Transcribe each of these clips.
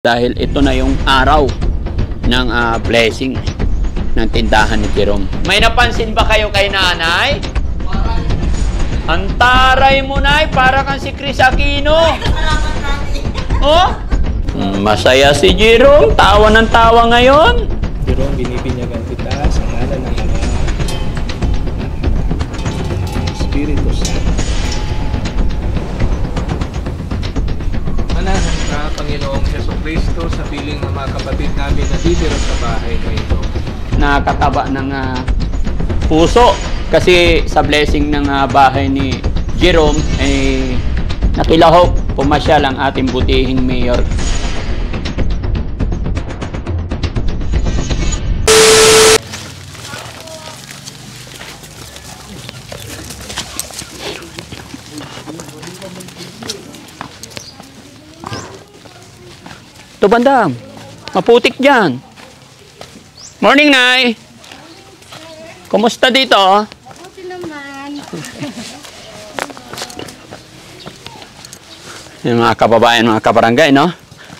Dahil ito na yung araw ng blessing ng tindahan ni Jerome. May napansin ba kayo kay nanay? Ang taray mo, nay, para kang si Chris Aquino. Oh? Masaya si Jerome. Tawa ng tawa ngayon. Jerome, binibinyagan kita sa ngalan ng Ama, Espiritu Santo. Manahan ka, Panginoong Jesucristo, sa piling ng mga kapatid namin na titira sa bahay na ito. Nakakataba ng puso kasi sa blessing ng bahay ni Jerome ay nakilahok, pumasyal ang ating butihing mayor. Ito bandam, maputik dyan. Morning, Nay. Kumusta dito? Mabuti naman. Yung mga kababayan, mga kabarangay, no?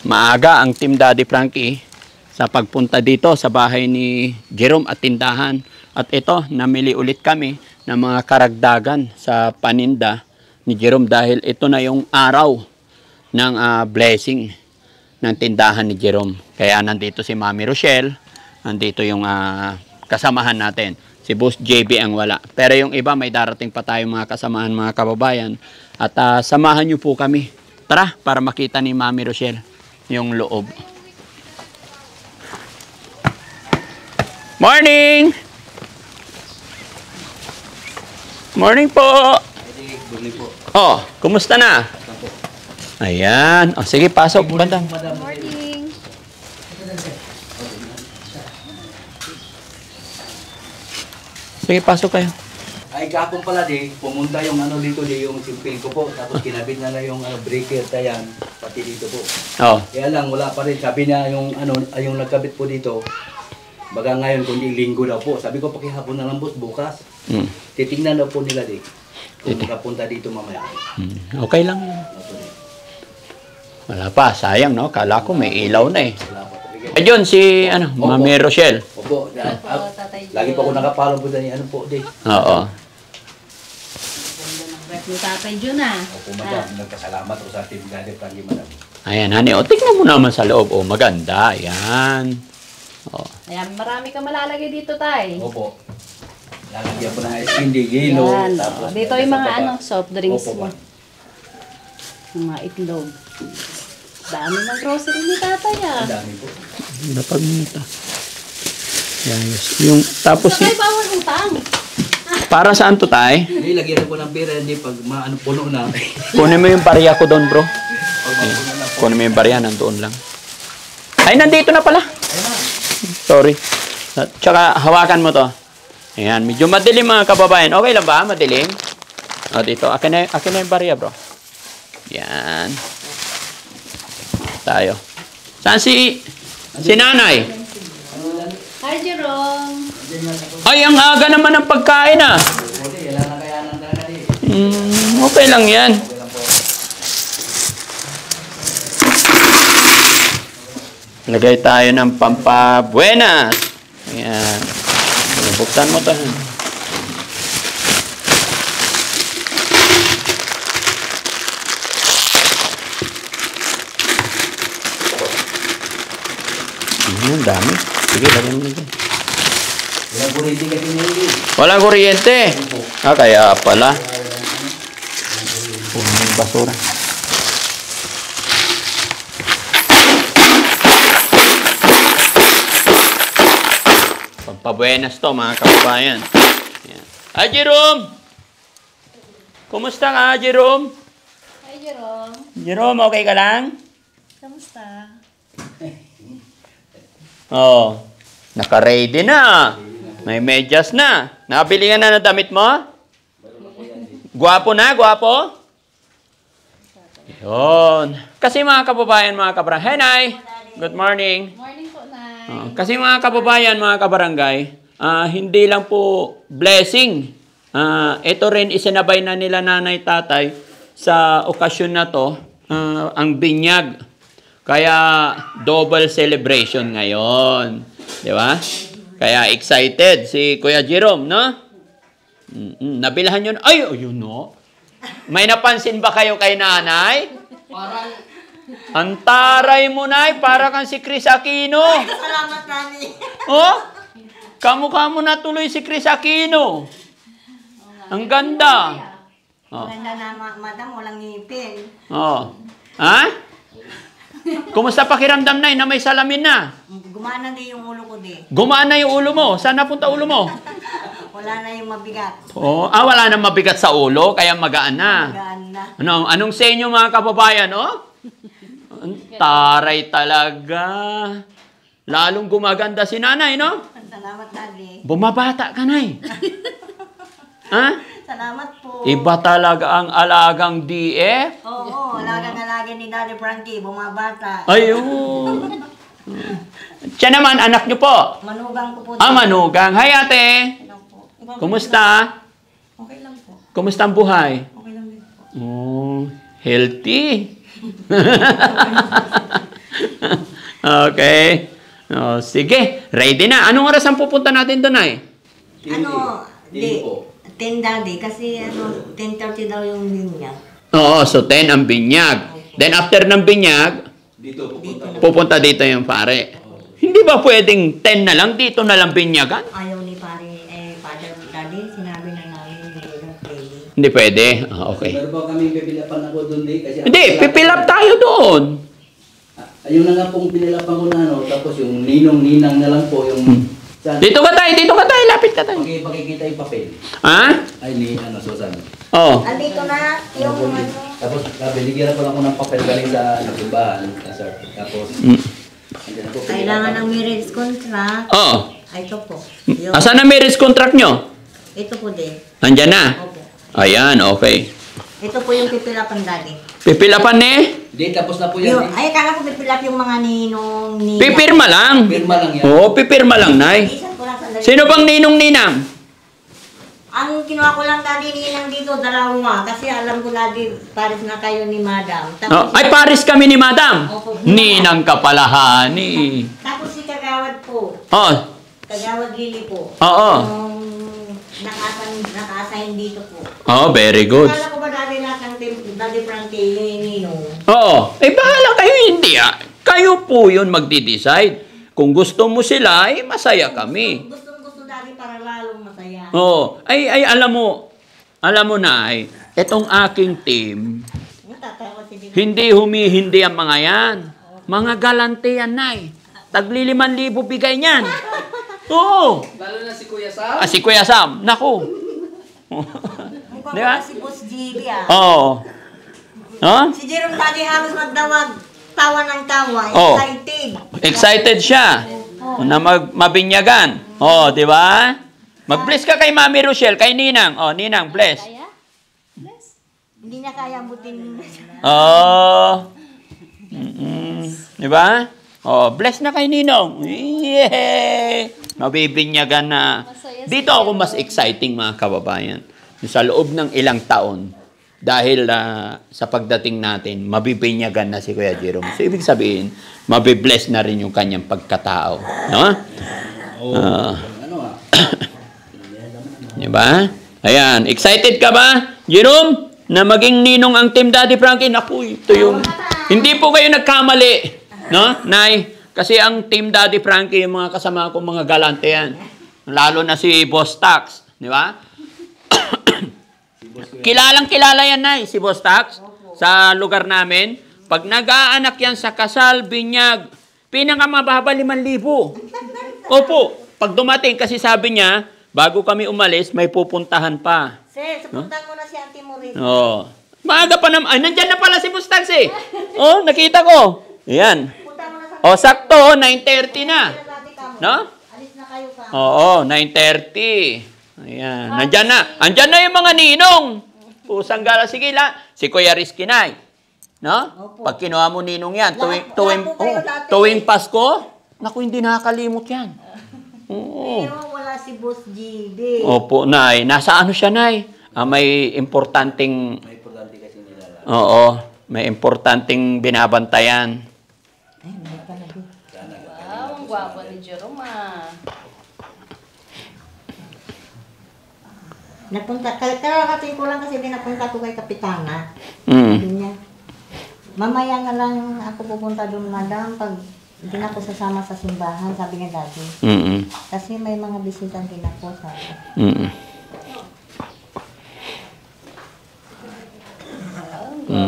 Maaga ang Team Daddy Frankie sa pagpunta dito sa bahay ni Jerome at tindahan. At ito, namili ulit kami ng mga karagdagan sa paninda ni Jerome dahil ito na yung araw ng blessing ng tindahan ni Jerome. Kaya nandito si Mami Rochelle, nandito yung kasamahan natin. Si Boss JB ang wala. Pero yung iba, may darating pa tayong mga kasamahan, mga kababayan. At samahan nyo po kami. Tara, para makita ni Mami Rochelle yung loob. Morning! Morning po! Oh, kumusta na? Ayan. O, sige, pasok. Bandang. Morning. Sige, pasok kayo. Ay, kapon pala pumunta yung dito yung simpil ko po. Tapos kinabit na yung breaker tayan, pati dito po. Oh. Kaya lang, wala pa rin. Sabi niya yung yung nagkabit po dito, baga ngayon, kundi linggo daw po. Sabi ko, pakihapon na lang boss, bukas. Titingnan daw po nila kung makapunta dito mamaya. Okay lang. Wala pa, sayang, no? Kala ko may ilaw na eh. Ayun, si Mami Rochelle. Opo. Lagi pa ako nakapalo po dyan po Oo. Ni Tatay Jun Opo, madam. Nagkasalamat ko sa Team Daddy Frankie, madam. Ayan, honey. O, tingnan mo naman sa loob. O, maganda. Ayan. O. Ayan, marami kang malalagay dito, Tay. Opo. Lalagyan po ng ice cream, yelo. Yan, Tapos dito yung mga baba. soft drinks Opo, mo. ma'am. Yung mga itlog. Dami ng grocery ni Tatay Ang dami po. Napagmita. Yan, yes. Yung, tapos, Tatay, bawal utang. para saan to, tay? Hindi, lagyan po ng pera, hindi pag puno na. Kunin mo yung barya ko doon, bro. Pag puno na po. Kunin mo yung barya, nandoon lang. Ay, nandito na pala. Sorry. Tsaka, hawakan mo to. Ayan, medyo madilim mga kababayan. Okay lang ba? Madilim? O, dito. Akin na yung barya, bro. Yan. Tayo. Saan si nanay? Hi, Jerome. Ay, ang aga naman ng pagkain, ah. Okay lang yan. Lagay tayo ng pampabuenas. Ayan. Buksan mo to. Ang dami. Sige, lagyan mo dyan. Walang kuryente kasi nila Walang kuryente. Kaya pala. Yung basura. Pampabuenas to, mga kababayan. Ayan. Hi, Jerome! Kumusta ka, Jerome? Hi, Jerome. Jerome, okay ka lang? Kamusta? Oh, naka-ready na. May medyas na. Nakabili ka na ng damit mo? Gwapo na, gwapo? Yun. Kasi mga kababayan, mga kabarangay. Hey, Nay! Good morning. Morning po, Nay. Kasi mga kababayan, mga kabarangay, hindi lang po blessing Ito rin isinabay na nila nanay tatay sa okasyon na to, ang binyag Kaya double celebration ngayon. Di ba? Kaya excited si Kuya Jerome, no? Nabilahan yun. Ay, yun no. May napansin ba kayo kay nanay? Ang taray mo, nay. Para kang si Chris Aquino. Salamat, Nani. Oh? Kamukha mo na tuloy si Chris Aquino. Ang ganda. Oh. Maganda na, madam, walang ngipin. Oh. Ha? Kumusta pakiramdam, nay, na may salamin na? Gumana na yung ulo ko, di. Gumaan na yung ulo mo. Saan napunta ulo mo? Wala na yung mabigat. Oh, wala nang mabigat sa ulo, kaya magaan na. Magaan na. Anong sa inyo mga kababayan, oh? Ang taray talaga. Lalong gumaganda si nanay, no? Salamat, Daddy. Bumabata ka, nay. Ha? Salamat po. Iba talaga ang alagang DF. Oo, alaga-alaga ni Daddy Frankie, bumabata. Ayun. Siya naman, anak niyo po. Manugang ko po. Manugang. Hi, ate. Lang po. Kumusta? Okay lang po. Kumusta ang buhay? Okay lang din po. Oh, healthy. Okay. Oh, sige, ready na. Anong oras ang pupunta natin doon, ay? Ano, Hindi di, po. 10 Daddy, kasi 10:30 daw yung linya. Oo, so 10 ang binyag. Then after ng binyag, Dito pupunta. pupunta dito yung pare. Hindi ba pwedeng 10 na lang, dito na lang binyagan? Ayaw ni Father Daddy, sinabi na namin hindi na pwede. Hindi pwede. Okay. Pero ba kami pipilapan ako doon di? Kasi Hindi, pipilap tayo doon. Ayun na nga pong pinilapan ko na tapos yung ninong-ninang na lang po yung... Dito ka tayo, lapit ka tayo. Pakikita yung papel. Ha? Ay, Susan. Oh. Andito na yung ano. Tapos, binigyan ko lang ko ng papel galing sa simbahan. Sir. Tapos, andyan na po. Kailangan ng marriage contract. Oh. Ay, ito po. Asan ang marriage contract nyo? Ito po din. Nandyan na. Opo. Ayan, okay. Ito po yung pipilapan Daddy. Pipilapan Hindi, tapos na po yan. Ay, akala ko pipilap yung mga ninong ninang. Pipirma lang. Pirma lang yan. Oo, pipirma lang, nay. Isan ko lang sandali. Sino bang ninong-ninang? Ang kinuha ko lang Daddy ninang dito, dalawa. Kasi alam ko Daddy, pares na kayo ni Madam. Oh, ay, pares kami ni Madam. Opo. Ninang kapalahani. Tapos si Kagawad po. Oh, Kagawad Lily po. oo. Yung naka-assign dito po. Oh, very good. Akala ko ba Daddy lahat ng Daddy Frankie, yung ninong? Oo. Eh, bahala kayo, hindi ah. Kayo po yun magdi-decide. Kung gusto mo sila, eh, masaya kami. Gusto Daddy para lalong masaya. Oo. Ay, alam mo na, ay, etong aking team, Tatawa si Dito. hindi humihindi ang mga yan. Mga galante yan, nay. Tagli 5,000 bigay niyan. Oo. Lalo na si Kuya Sam. Si Kuya Sam. Naku. Mukhang Di ba? wala si Boss GB ah. Oo. No? Si Jerome Daddy halos magdawag. Tawa ng tawa. Oh. Excited. Excited siya na mabinyagan. Oh, di ba? Mag-bless ka kay Mami Rochelle, kay Ninang. Oh, Ninang, bless. Hindi niya kaya butin. Oh. Di ba? Oh, bless na kay Ninong. Yay! Mabibinyagan na. Dito ako mas exciting, mga kababayan. Sa loob ng ilang taon, dahil sa pagdating natin, mabibinyagan na si Kuya Jerome. So, ibig sabihin, mabibless na rin yung kanyang pagkatao. No? Diba? Ayan. Excited ka ba, Jerome? Na maging ninong ang Team Daddy Frankie? Naku, ito yung... Hindi po kayo nagkamali. No, Nay? Kasi ang Team Daddy Frankie, yung mga kasama ko, mga galante yan. Lalo na si Boss Tax. Di ba? Kilalang-kilala yan, Nay, si Boss Tax. Sa lugar namin. Pag nag-aanak yan sa kasal, binyag, pinakamababa 5,000. Opo. Pag dumating, kasi sabi niya, bago kami umalis, may pupuntahan pa. Sir, supuntan mo na si Auntie Maurice. Oo. Maaga pa naman. Ay, nandyan na pala si Boss Tax eh. Oh, nakita ko. Ayan. Punta mo na sa... O, sakto, 9:30 na. No? Alis na kayo ka. Oo, 9:30. Ayan. Nandyan na. Andyan na yung mga ninong. Pusang gala. Sige la. Si Kuya Rizky Nay. No? Opo. Pag kinuha mo ninong yan, Lahat po kayo dati. tuwing Pasko, naku, hindi nakakalimot yan. Oo. Pero wala si Boss GB. Opo, Nay. Nasa ano siya, Nay? May importanteng... May importante kasi nila. Oo. May importanteng binabantayan. Ay, hindi pala din. Wow, ang gwapo ni Jerome ah. Napunta, kararating ko lang kasi napunta ko kay Kapitana. Mm. Sabi niya, mamaya na lang ako pupunta doon, madam, pag hindi na ako sasama sa simbahan, sabi niya dati. Mm. Kasi may mga bisita din ako, sabi. Mm.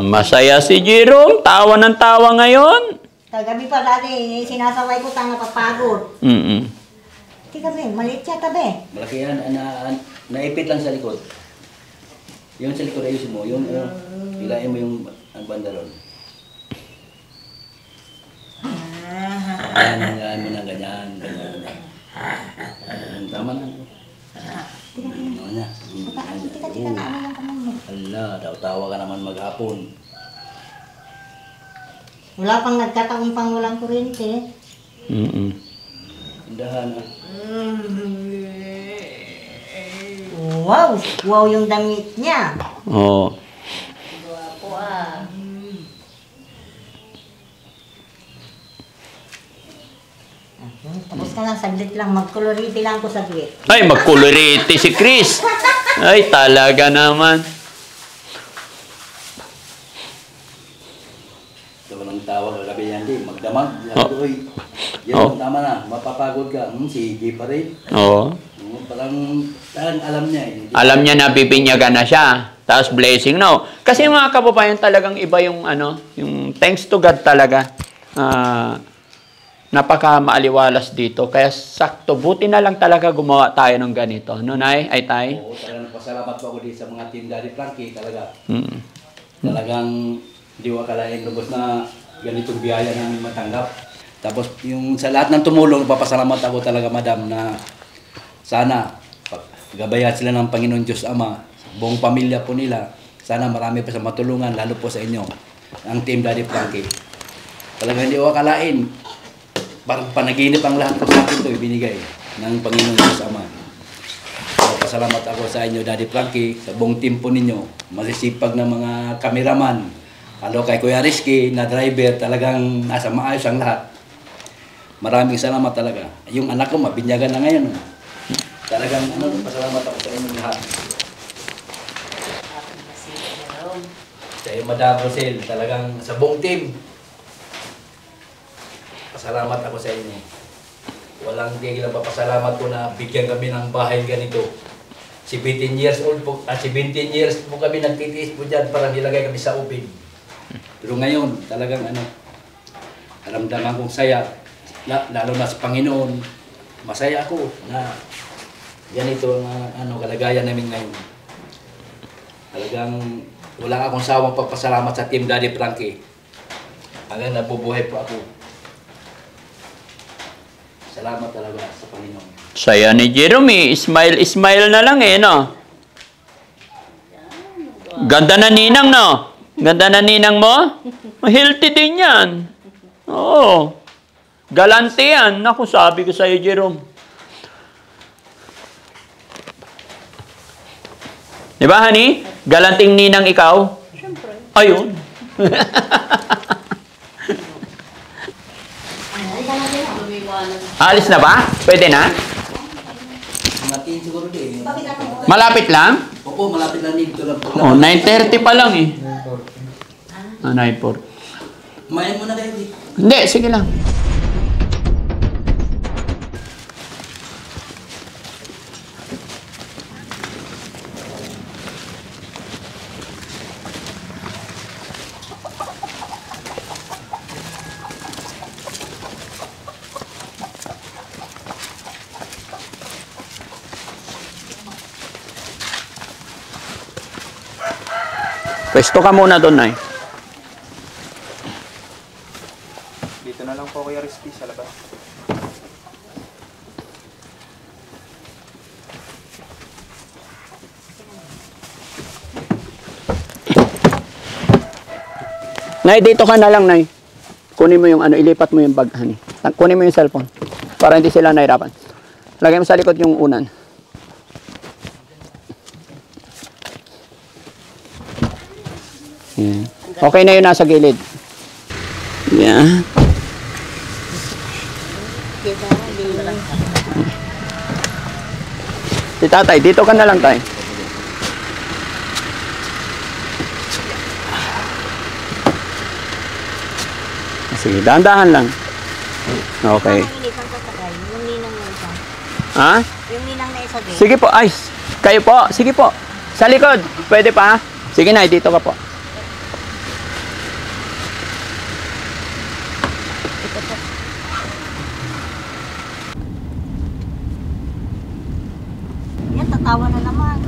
Masaya si Jerome. Tawa ng tawa ngayon. Kagabi pa dati, sinasaway ko tanga papagod. Mm. Hindi kami, maliit siya tabi. Malaki yan, naipit lang sa likod. Yung sa likod ayusin mo, yung hilain mo yung ang bandaron. Ayan mo na ganyan. Tama na. Ano na? Tika na, ano lang kamay mo. Ala, tawa ka naman maghapon. Wala pang nagkataon pang walang kuryente. Mm. Indahan ah. Wow! Wow yung damit niya. Oh. Gwapo ah. Tapos ka na, saglit lang. Magkoloriti lang ko saglit. Ay, magkulorete si Chris. Ay, talaga naman. Ito walang tawa kagabi yan di, magdamag. Oh. Uy, yan tama na, mapapagod ka. Sige pa rin. Oo. Parang alam niya eh. Alam niya na bibinyagan na siya. Tapos blessing, no? Kasi mga kababayan, talagang iba yung yung thanks to God talaga. Napaka maaliwalas dito. Kaya sakto, buti na lang talaga gumawa tayo ng ganito. No, Nay? Ay, Tay? Oo, talagang pasalamat po ako dito sa mga team Daddy Frankie. Mm. Talagang hindi ko akalain lubos na ganitong biyaya namin matanggap. Tapos yung sa lahat ng tumulong, papasalamat ako talaga, madam, na sana gabayan sila ng Panginoon Diyos Ama, buong pamilya po nila. Sana marami pa sa matulungan, lalo po sa inyo, ang team Daddy Frankie. Talagang hindi ko akalain. Parang panaginip ang lahat ko sa akin ito, ibinigay ng Panginoon Diyos Ama. So, pasalamat ako sa inyo, Daddy Frankie, sa buong team po ninyo, masisipag na mga kameraman, lalo kay Kuya Rizky, na driver, talagang nasa maayos ang lahat. Maraming salamat talaga. Yung anak ko, mabinyagan na ngayon. Talagang pasalamat ako sa inyo lahat. Sa iyo, Madam Rosel, talagang sa buong team, pasalamat ako sa inyo. Walang tigil ang papasalamat ko na bigyan kami ng bahay ganito. 17 years old po, 17 years po kami nagtitiis po dyan para nilagay kami sa ubig. Pero ngayon, talagang naramdaman kong saya, lalo na sa Panginoon, masaya ako na ganito ang kalagayan namin ngayon. Talagang wala akong sawang pagpasalamat sa Team Daddy Frankie. Hanggang nabubuhay po ako. Salamat talaga sa Panginoon. Saya ni Jerome, smile na lang no? Ganda na ninang, no? Ganda na ninang mo? Healthy din yan. Oo. Galante yan. Naku, sabi ko sa'yo, Jerome. Di ba, honey? Galanting ninang ikaw? Siyempre. Ayun. Lumiwanag. Alis na ba? Pwede na? Natin siguro din. Malapit lang? Opo, malapit lang dito lang. Oh, 9:30 pa lang eh. 9:40. Kumain muna kayo dito. Hindi, sige lang. Pwesto ka muna doon, Nay. Dito na lang po Kuya Rizky sa labas. Nay, dito ka na lang, Nay. Kunin mo yung ilipat mo yung bag, honey. Kunin mo yung cellphone. Para hindi sila nahirapan. Lagay mo sa likod yung unan. Yan. Okay na yun nasa gilid. Yan. Kita hindi na lang. Si tatay, dito ka na lang tayo. Sige, dahan-dahan lang. Okay. Ang initan ko sa kayo, yung ninang na isa. Ha? Yung ninang na isa din. Sige po, ay. Kayo po, sige po. Sa likod, pwede pa? Sige na, dito ka po. Yan, tatawa na naman.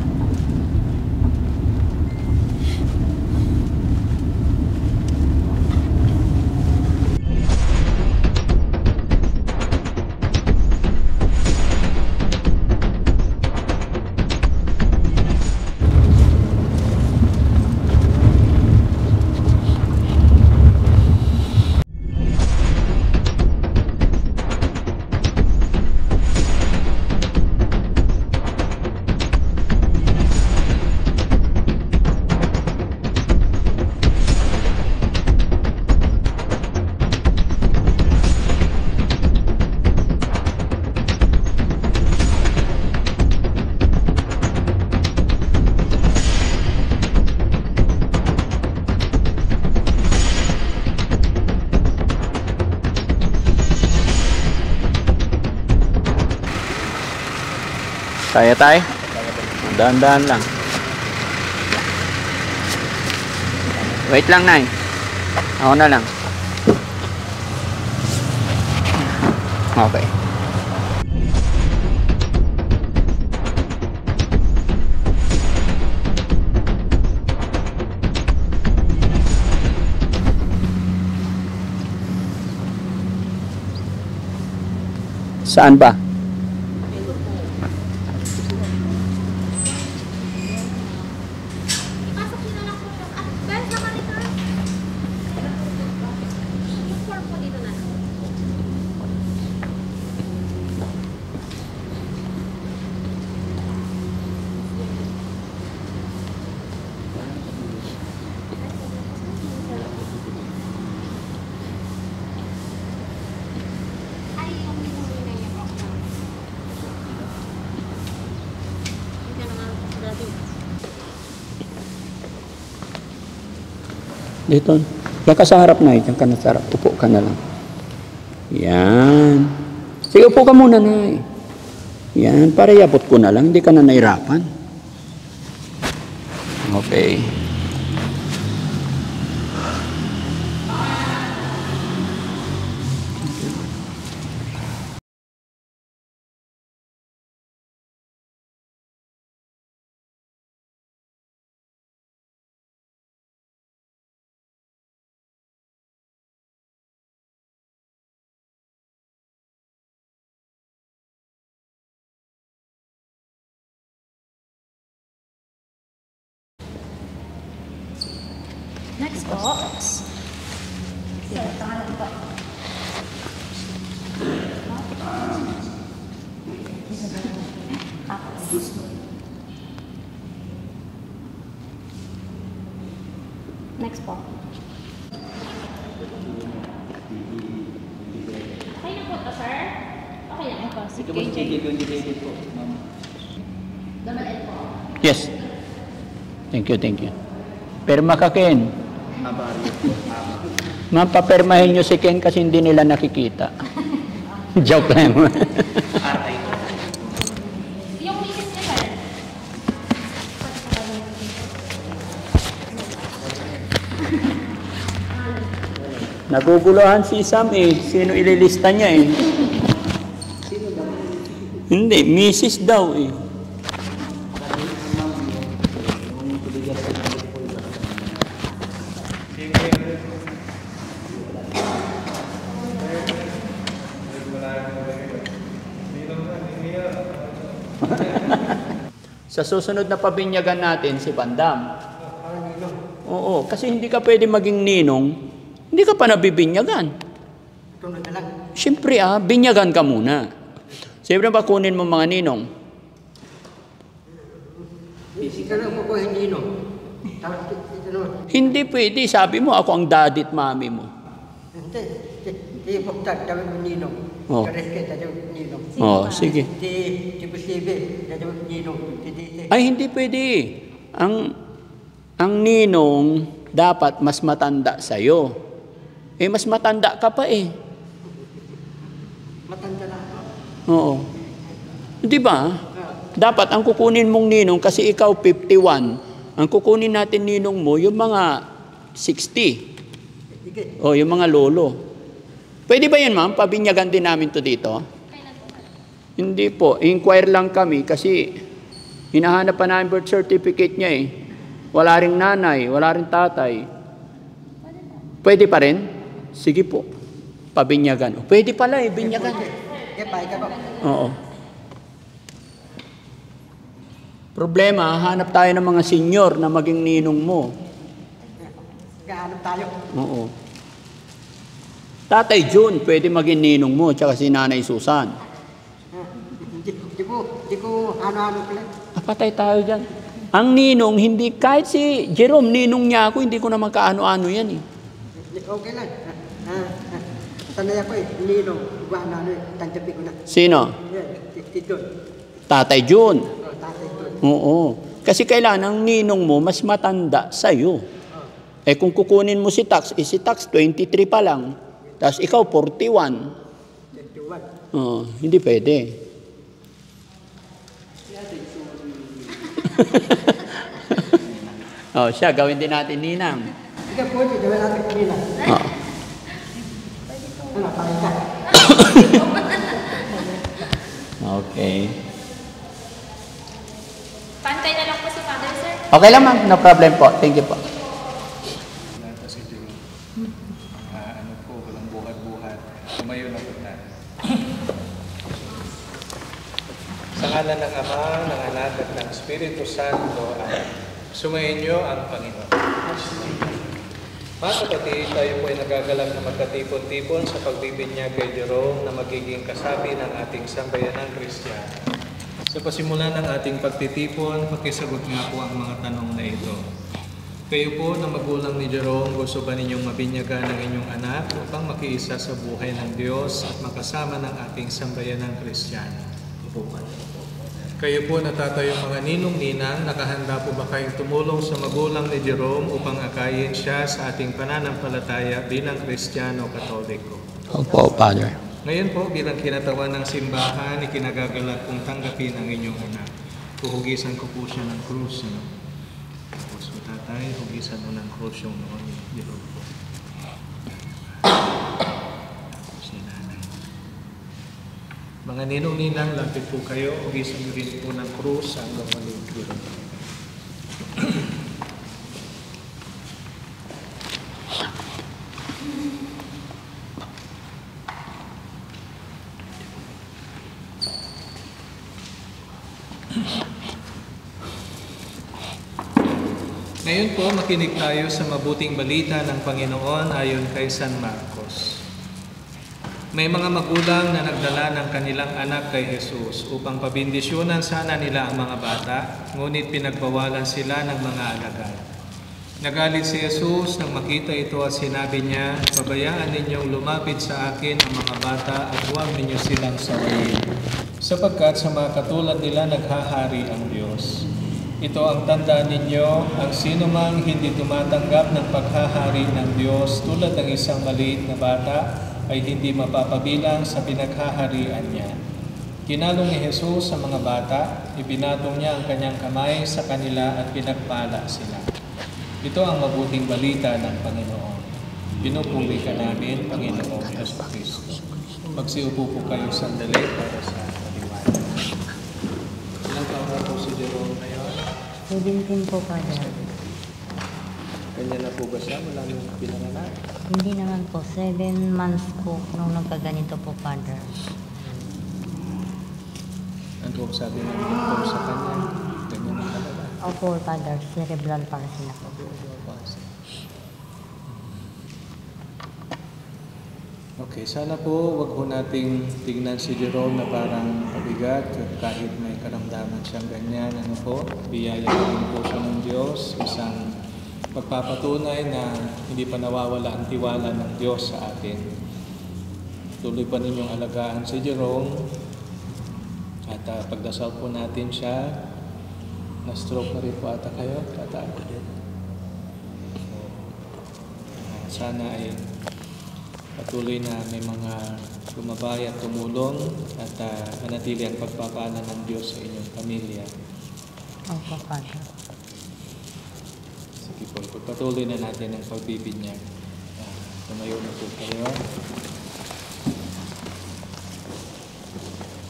Kaya tayo? Dahan-dahan lang. Wait lang, Nay. Ako na lang. Okay. Saan ba? Dito. Diyan ka sa harap na. Diyan ka na sa harap. Upo ka na lang. Yan. Sige, upo ka muna na. Yan. Para iabot ko na lang. Hindi ka na nahirapan. Okay. Next box. Next po. Okay na po to, sir? Okay na po. Ito po si JJ po, ma'am. Double L po. Yes. Thank you, thank you. Perma ka, Ken. Mapapermahin nyo si Ken kasi hindi nila nakikita. Joke lang. Yung misis niya, sir? Naguguluhan si Sam eh. Sino ililista niya eh? Hindi, Mrs. daw eh. Sa susunod na pabinyagan natin si Bandam. Oo, kasi hindi ka pwede maging ninong, hindi ka pa nabibinyagan. Siyempre binyagan ka muna. Siyempre ba kunin mo mga ninong? Hindi pwede, sabi mo ako ang daddy at mami mo. Buktan, dawin mo ninong. Oh. Kareske, dawin mo ninong. Oh, sige. Di Busibe, dawin mo ninong. Di Ay, hindi pwede. Ang ninong dapat mas matanda sa'yo. Eh, mas matanda ka pa eh. matanda na. Oo. Di ba? Dapat ang kukunin mong ninong, kasi ikaw 51, ang kukunin natin ninong mo, yung mga 60. O, yung mga lolo. Pwede ba yun, ma'am? Pabinyagan din namin to dito? Hindi po. Inquire lang kami kasi hinahanap pa namin birth certificate niya eh. Wala ring nanay, wala ring tatay. Pwede pa rin? Sige po. Pabinyagan. Pwede pala eh, binyagan. Oo. Problema, hanap tayo ng mga senior na maging ninong mo. Gaanap tayo. Oo. Tatay June, pwede maging ninong mo, tsaka si Nanay Susan. Di ko ano-ano pala. Patay tayo dyan. Ang ninong, hindi, kahit si Jerome, ninong niya ako, hindi ko na magkaano-ano yan eh. Okay lang. Sanay ako eh, ninong, ano, tanggapin ko na. Sino? Tito. Tatay June. Tatay June. Oo. Kasi kailangan ang ninong mo mas matanda sa'yo. Eh kung kukunin mo si Tax, si Tax 23 pa lang, tapos ikaw 41. 21. Oo, hindi pwede. Oh, siya, gawin din natin ninang. Sige po, gawin natin kanina. Oo. Ano, parang ka. Okay. Pantay na lang po si Father, sir. Okay lang ma'am, no problem po. Thank you po. Nata si Jerome. Ano po, walang buhat-buhat. Tumayo na po na. Sa ngalan ng Ama, ng Anak at ng Espiritu Santo, sumayin niyo ang Panginoon. Mga kapatid, tayo po ay nagagalak na magkatipon-tipon sa pagbibinyag kay Jerome na magiging kasabi ng ating sambayanang Kristiyano. Sa pasimulan ng ating pagtitipon, pakisagot nga po ang mga tanong na ito. Kayo po na magulang ni Jerome, gusto ba ninyong mabinyagan ang inyong anak upang makiisa sa buhay ng Diyos at makasama ng ating sambayanang Kristiyano? Kayo po natatayong mga ninong-ninang, nakahanda po ba kayong tumulong sa magulang ni Jerome upang akayin siya sa ating pananampalataya bilang Kristiyano Katoliko? Opo, Father. Ngayon po, bilang kinatawan ng simbahan, ikinagagalak kong tanggapin ang inyong anak. Huhugisan ko po siya ng krus. Tapos po tatay, hugisan mo ng krus yung noon ni Jerome po. Si nanay. Mga ninong-ninang, lapit po kayo, hugisan nyo rin po ng krus ang noon ni Jerome. Ngayon po, makinig tayo sa mabuting balita ng Panginoon ayon kay San Marcos. May mga magulang na nagdala ng kanilang anak kay Jesus upang pabindisyonan sana nila ang mga bata, ngunit pinagbawalan sila ng mga alagad. Nagalit si Jesus nang makita ito at sinabi niya, "Pabayaan ninyong lumapit sa akin ang mga bata at huwag ninyo silang sawayin, sapagkat sa mga katulad nila naghahari ang Diyos. Ito ang tanda ninyo, ang sinumang hindi tumatanggap ng paghahari ng Diyos tulad ng isang maliit na bata ay hindi mapapabilang sa pinaghaharian niya." Kinalong ni Jesus sa mga bata, ibinatong niya ang kanyang kamay sa kanila at pinagpala sila. Ito ang mabuting balita ng Panginoon. Pinupuri ka namin, Panginoong Jesucristo. Magsiupo po kayo sandali para sa paliwanag. Ilang taon na po si Jerome ngayon? 17 po, Father. Kanya na po ba siya? Wala nang pinanganak? Hindi naman po. 7 months po nung nagkaganito po, Father. Ano po sabi ng doktor sa kanya? Ganyan na talaga. Opo, Father. Cerebral palsy na po. Okay, sana po wag po nating tignan si Jerome na parang pabigat kahit may karamdaman siyang ganyan. Ano po, biyaya din po siya ng Diyos, isang pagpapatunay na hindi pa nawawala ang tiwala ng Diyos sa atin. Tuloy pa ninyong alagaan si Jerome. At pagdasal po natin siya. Na-stroke na rin po ata kayo. Sana ay patuloy na may mga lumabay at tumulong at manatili ang pagpapala ng Diyos sa inyong pamilya. Opo, Father. Sige po, pagpatuloy na natin ang pagbibinyag. Tumayo na po kayo.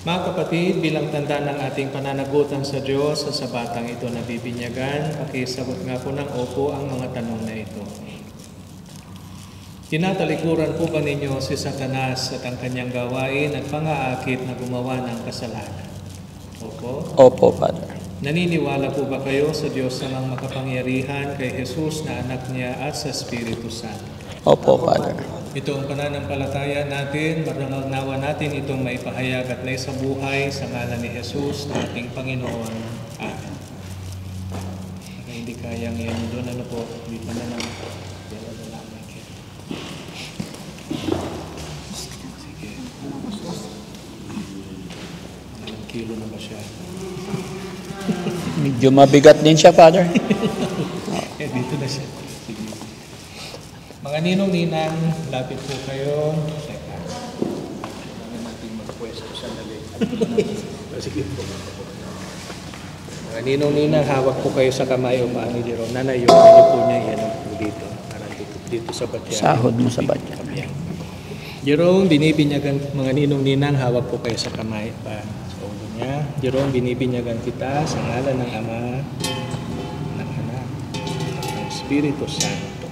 Mga kapatid, bilang tanda ng ating pananagutan sa Diyos sa batang ito na bibinyagan, pakisagot nga po ng opo ang mga tanong na ito. Tinatalikuran po ba ninyo si Satanas at ang kanyang gawain at pang-aakit na gumawa ng kasalanan? Opo. Opo, Father. Naniniwala po ba kayo sa Diyos namang makapangyarihan kay Jesus na anak niya at sa Espiritu Santo? Opo, Father. Ito ang pananampalataya natin, maranawa natin itong maipahayag at naisabuhay sa ngalan ni Jesus na ating Panginoon. Amen. Kaya hindi kayang yan doon, ano po, hindi pa na naman po. Sige. Ilang kilo na ba siya? Medyo mabigat din siya, Father. Dito na siya. Sige. Mga ninong-ninang, lapit po kayo. Teka. Kailangan natin magpwesto sandali. Sige po. Mga ninong-ninang, hawak po kayo sa kamay o paa ni Jerome. Nanay, yung po niya yan dito. Parang dito sa batya. Sahod mo sa batya. Jerome, binibinyagan, mga ninong-ninang, hawak po kayo sa kamay pa sa ulo niya. Jerome, binibinyagan kita sa ngalan ng Ama, ng Anak, ng Espiritu Santo.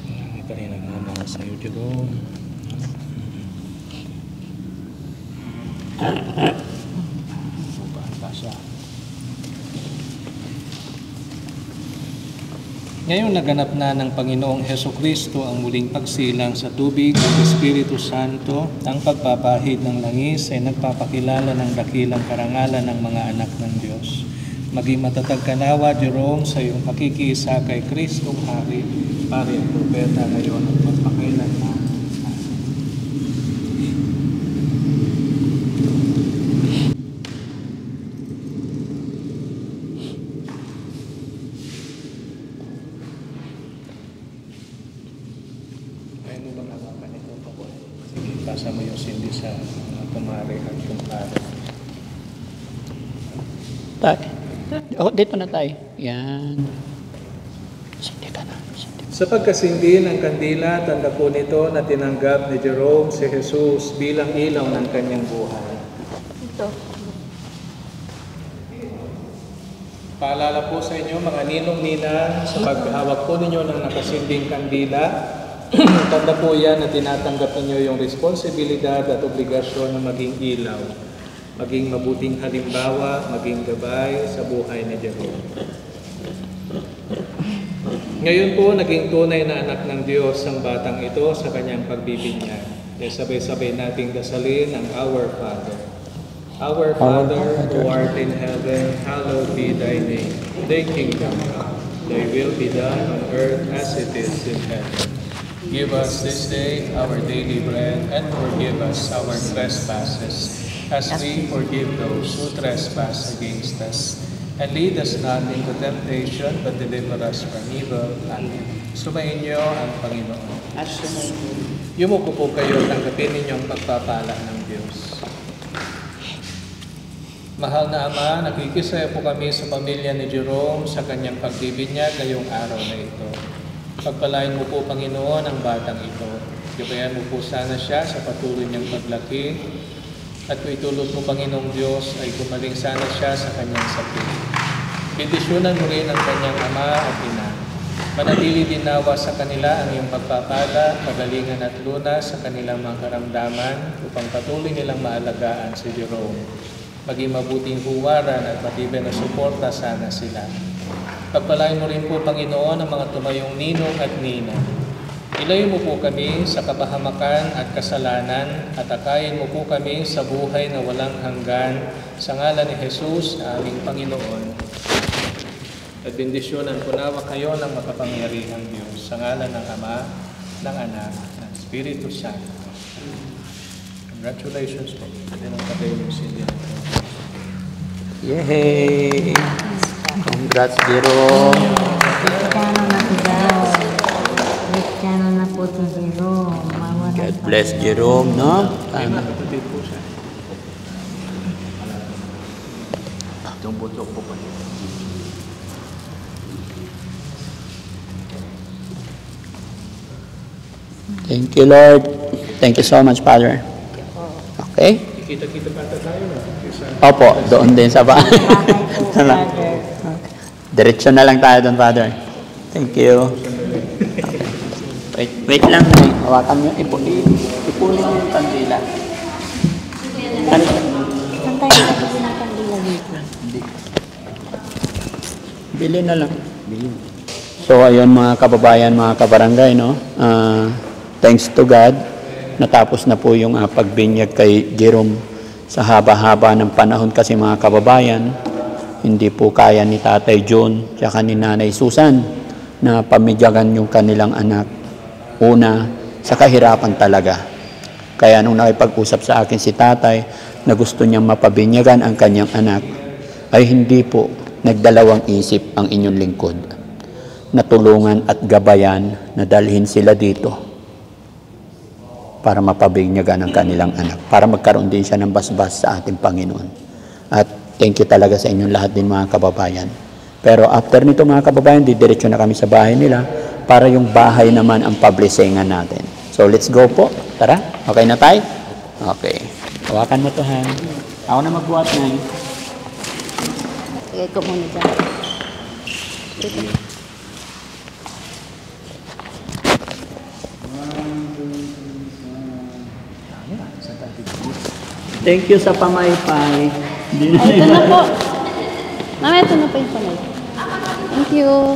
Marami pa rin nagmamahal sa iyo, Jerome. Ngayon naganap na ng Panginoong Hesukristo ang muling pagsilang sa tubig at Espiritu Santo. Ang pagpapahid ng langis ay nagpapakilala ng dakilang karangalan ng mga anak ng Diyos. Maging matatag ka nawa, Jerome, sa iyong pakikiisa kay Kristong Hari, Pari at Propeta ngayon at magpakailanman. Pasa mo yung sindi sa kumare at kumpare. Tay. Oh, dito na tayo. Yan. Sindi ka na. Sindi. Sa pagkasindi ng kandila, tanda po nito na tinanggap ni Jerome si Jesus bilang ilaw ng kanyang buhay. Ito. Paalala po sa inyo mga ninong-nina, sa paghawak po ninyo ng nakasinding kandila, tanda po yan na tinatanggap ninyo yung responsibilidad at obligasyon na maging ilaw, maging mabuting halimbawa, maging gabay sa buhay ni Jerome. Ngayon po, naging tunay na anak ng Diyos ang batang ito sa kanyang pagbibinyag. Kaya sabay-sabay nating dasalin ang Our Father. Our Father, who art in heaven, hallowed be thy name. Thy kingdom come, thy will be done on earth as it is in heaven. Give us this day our daily bread, and forgive us our trespasses, as we forgive those who trespass against us. And lead us not into temptation, but deliver us from evil. Amen. Sumayin niyo ang Panginoon. At sumayin. Yumuko po kayo, tanggapin ninyong pagpapala ng Diyos. Mahal na Ama, nakikisaya po kami sa pamilya ni Jerome sa kanyang pagbibinyag ngayong araw na ito. Pagpalain mo po, Panginoon, ang batang ito. Gabayan mo po sana siya sa patuloy niyang paglaki. At kung itulot mo, Panginoong Diyos, ay gumaling sana siya sa kanyang sakit. Bendisyonan mo rin ang kanyang ama at ina. Manatili din nawa sa kanila ang iyong pagpapala, kagalingan at lunas sa kanilang mga karamdaman upang patuloy nilang maalagaan si Jerome. Maging mabuting huwaran at matibay na suporta sana sila. Pagpalain mo rin po, Panginoon, ang mga tumayong ninong at nina. Ilayo mo po kami sa kapahamakan at kasalanan at akayin mo po kami sa buhay na walang hanggan sa ngalan ni Jesus na aming Panginoon. at bendisyonan po nawa kayo ng makapangyarihang Diyos sa ngalan ng Ama, ng Anak, ng Espiritu Santo. Congratulations po. Pwede nang patayin yung sindi natin. Yay! Congrats, Jerome! Cristiano na po daw. Cristiano na po si Jerome. Mama na God bless Jerome, no? Tama. Kapatid po siya. Itong butok po pa. Thank you, Lord. Thank you so much, Father. Okay? Kita-kita pa tayo na. Opo, doon din sa bahay. Father. Diretso na lang tayo doon, Father. Thank you. Okay. Wait lang. Hawakan mo. Ipunin mo yung kandila. Ano? Saan tayo nagiging ng kandila dito? Bili na lang. So, ayun mga kababayan, mga kabarangay, no? Thanks to God, natapos na po yung pagbinyag kay Jerome sa haba-haba ng panahon kasi mga kababayan, hindi po kaya ni Tatay John tsaka ni Nanay Susan na pamidyagan yung kanilang anak. Una, sa kahirapan talaga. Kaya nung nakipag-usap sa akin si Tatay na gusto niyang mapabinyagan ang kanyang anak, ay hindi po nagdalawang isip ang inyong lingkod. Natulungan at gabayan na dalhin sila dito para mapabinyagan ang kanilang anak, para magkaroon din siya ng basbas sa ating Panginoon. At thank you talaga sa inyong lahat din mga kababayan. Pero after nito mga kababayan, didiretso na kami sa bahay nila para yung bahay naman ang publishingan natin. So let's go po. Tara, okay na tayo? Okay. Hawakan mo to, Han. Ako na magbuhat na. Sige ko muna dyan. Thank you sa pamaypay. Ay, ito na po. Mama, ito na po yung panay. Thank you.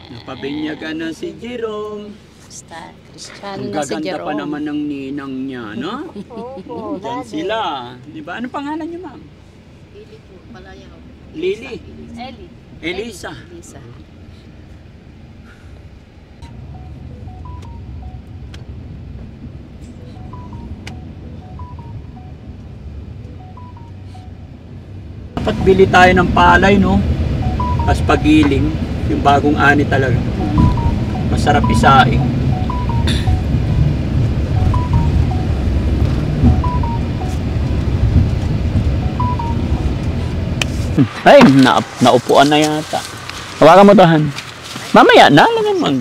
Napabinyagan na si Jerome. Basta, Ang Cristiano na si gaganda pa Jerome. naman ng ninang niya, no? Opo, Diyan sila. Di ba? Ano pangalan niyo, ma'am? Lili po, palayaw. Lily. Ellie. Elisa. Lisa. Dapat bili tayo ng palay, no? Tapos pagiling. Yung bagong ani talaga. Masarap isaing. Ay, naupuan na yata. Hawakan mo tahan. Mamaya na lang mag.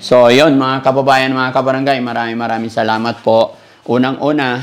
So, yun mga kababayan, mga kabarangay, maraming salamat po. Unang-una,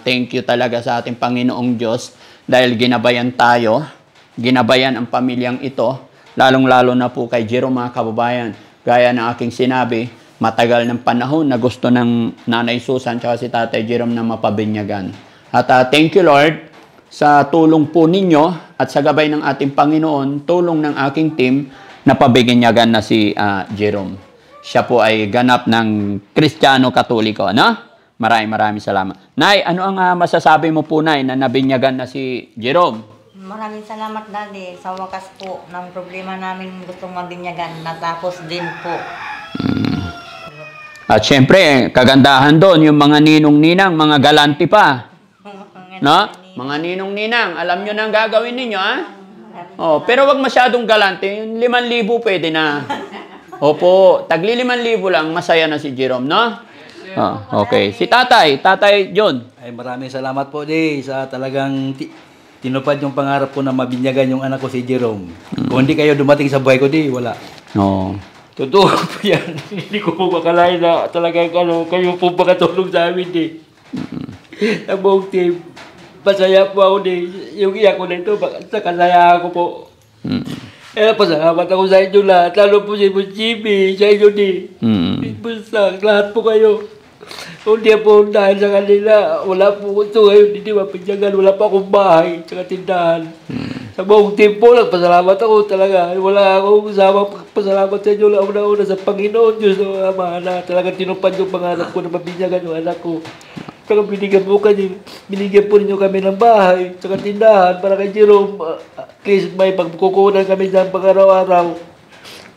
thank you talaga sa ating Panginoong Diyos dahil ginabayan tayo, ginabayan ang pamilyang ito, lalong-lalo na po kay Jerome mga kababayan. Gaya ng aking sinabi, matagal ng panahon na gusto ng Nanay Susan tsaka si Tatay Jerome na mapabinyagan. At thank you Lord sa tulong po ninyo at sa gabay ng ating Panginoon, tulong ng aking team na pabinyagan na si Jerome. Siya po ay ganap ng Kristiyano Katoliko. Ano? Maraming salamat. Nay, ano ang masasabi mo po, Nay, na nabinyagan na si Jerome? Maraming salamat, Daddy. Sa wakas po ng problema namin gustong mabinyagan, natapos din po. At syempre, kagandahan doon, yung mga ninong-ninang, mga galanti pa. No? Mga ninong-ninang, alam nyo na ang gagawin ninyo, ha? Oh, pero wag masyadong galante, yung 5,000 pwede na. Opo, tagli 5,000 lang, masaya na si Jerome, no? Oh, okay. Si Tatay John. Ay maraming salamat po sa talagang tinupad yung pangarap ko na mabinyagan yung anak ko si Jerome. Kung hindi kayo dumating sa buhay ko wala. No. Totoo po yan. Hindi ko po makalain na talagang kayo po makatulong sa amin Ang buong team. Masaya po ako yung iyak ko na ito. Kasaya ako po. Pasalamat ako sa inyo lahat. Lalo po si Jimmy, sa inyo Basta, lahat po kayo. Kung di po dahil sa kanila, wala po ito ngayon. Hindi mapinyagan. Wala pa akong bahay, tsaka tindahan. Sa buong team po, nagpasalamat ako talaga. Wala akong kasama pasalamat sa inyo. Una-una sa Panginoon, Diyos ng Ama na talagang tinupad yung pangarap ko na mabinyagan yung anak ko. Tsaka binigyan po ninyo kami ng bahay, tsaka tindahan para kay Jerome. At least may pagkukunan kami dyan pag-araw-araw.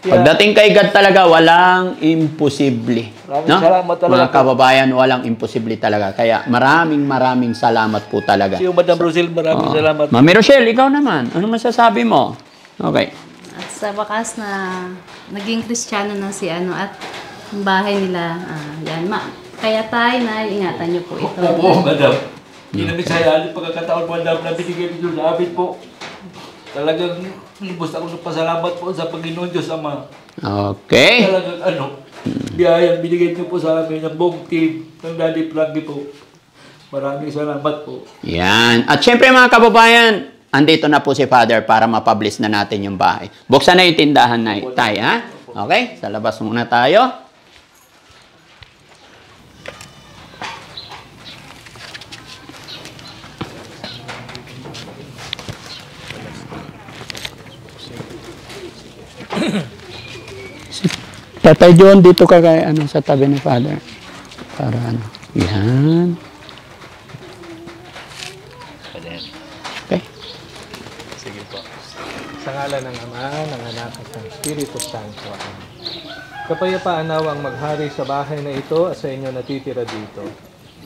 Pagdating kay God talaga, walang imposible. No? Salamat talaga. Mga kababayan, walang imposible talaga. Kaya maraming salamat po talaga. Si Madam Rosel, maraming salamat. Mami Rochelle, ikaw naman. Ano masasabi mo? Okay. At sa wakas na naging Kristiyano na si at yung bahay nila, yan, kaya tayo na ingatan niyo po ito. Opo, Madam. Hindi namin sayaan yung pagkakataon, Madam, na binigay niyo sa amin po. Talagang lubos ako ng pasalamat po sa Panginoon Diyos Ama. Okay. Talagang biyayang binigay niyo po sa amin ng buong team ng Daddy Frankie po. Maraming salamat po. Yan. At syempre mga kababayan, andito na po si Father para mapublish na natin yung bahay. Buksan na yung tindahan na tayo, ha? Okay? Sa labas muna tayo. Tatay John, dito ka kay sa tabi ni Father. Para Yan. Okay. Sige po. Sa ngalan ng Ama, ng Anak at ng Espiritu Santo. Kapayapaan nawa ang maghari sa bahay na ito at sa inyo natitira dito.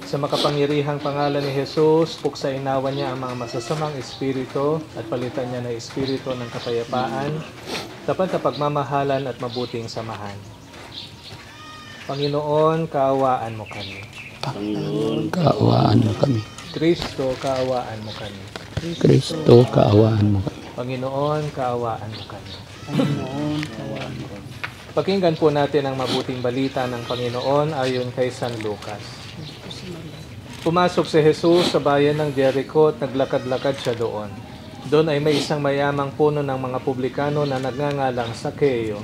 Sa makapangyarihang pangalan ni Jesus, puksain nawa niya ang mga masasamang espiritu at palitan niya na espiritu ng kapayapaan, tapat na pagmamahalan at mabuting samahan. Panginoon, kaawaan mo kami. Panginoon, kaawaan mo kami. Kristo, kaawaan mo kami. Kristo, kaawaan mo kami. Panginoon, kaawaan mo kami. Panginoon, kaawaan mo kami. Pakinggan po natin ang mabuting balita ng Panginoon ayon kay San Lucas. Pumasok si Jesus sa bayan ng Jericho at naglakad-lakad siya doon. Doon ay may isang mayamang puno ng mga publikano na nagngangalang Sakeo.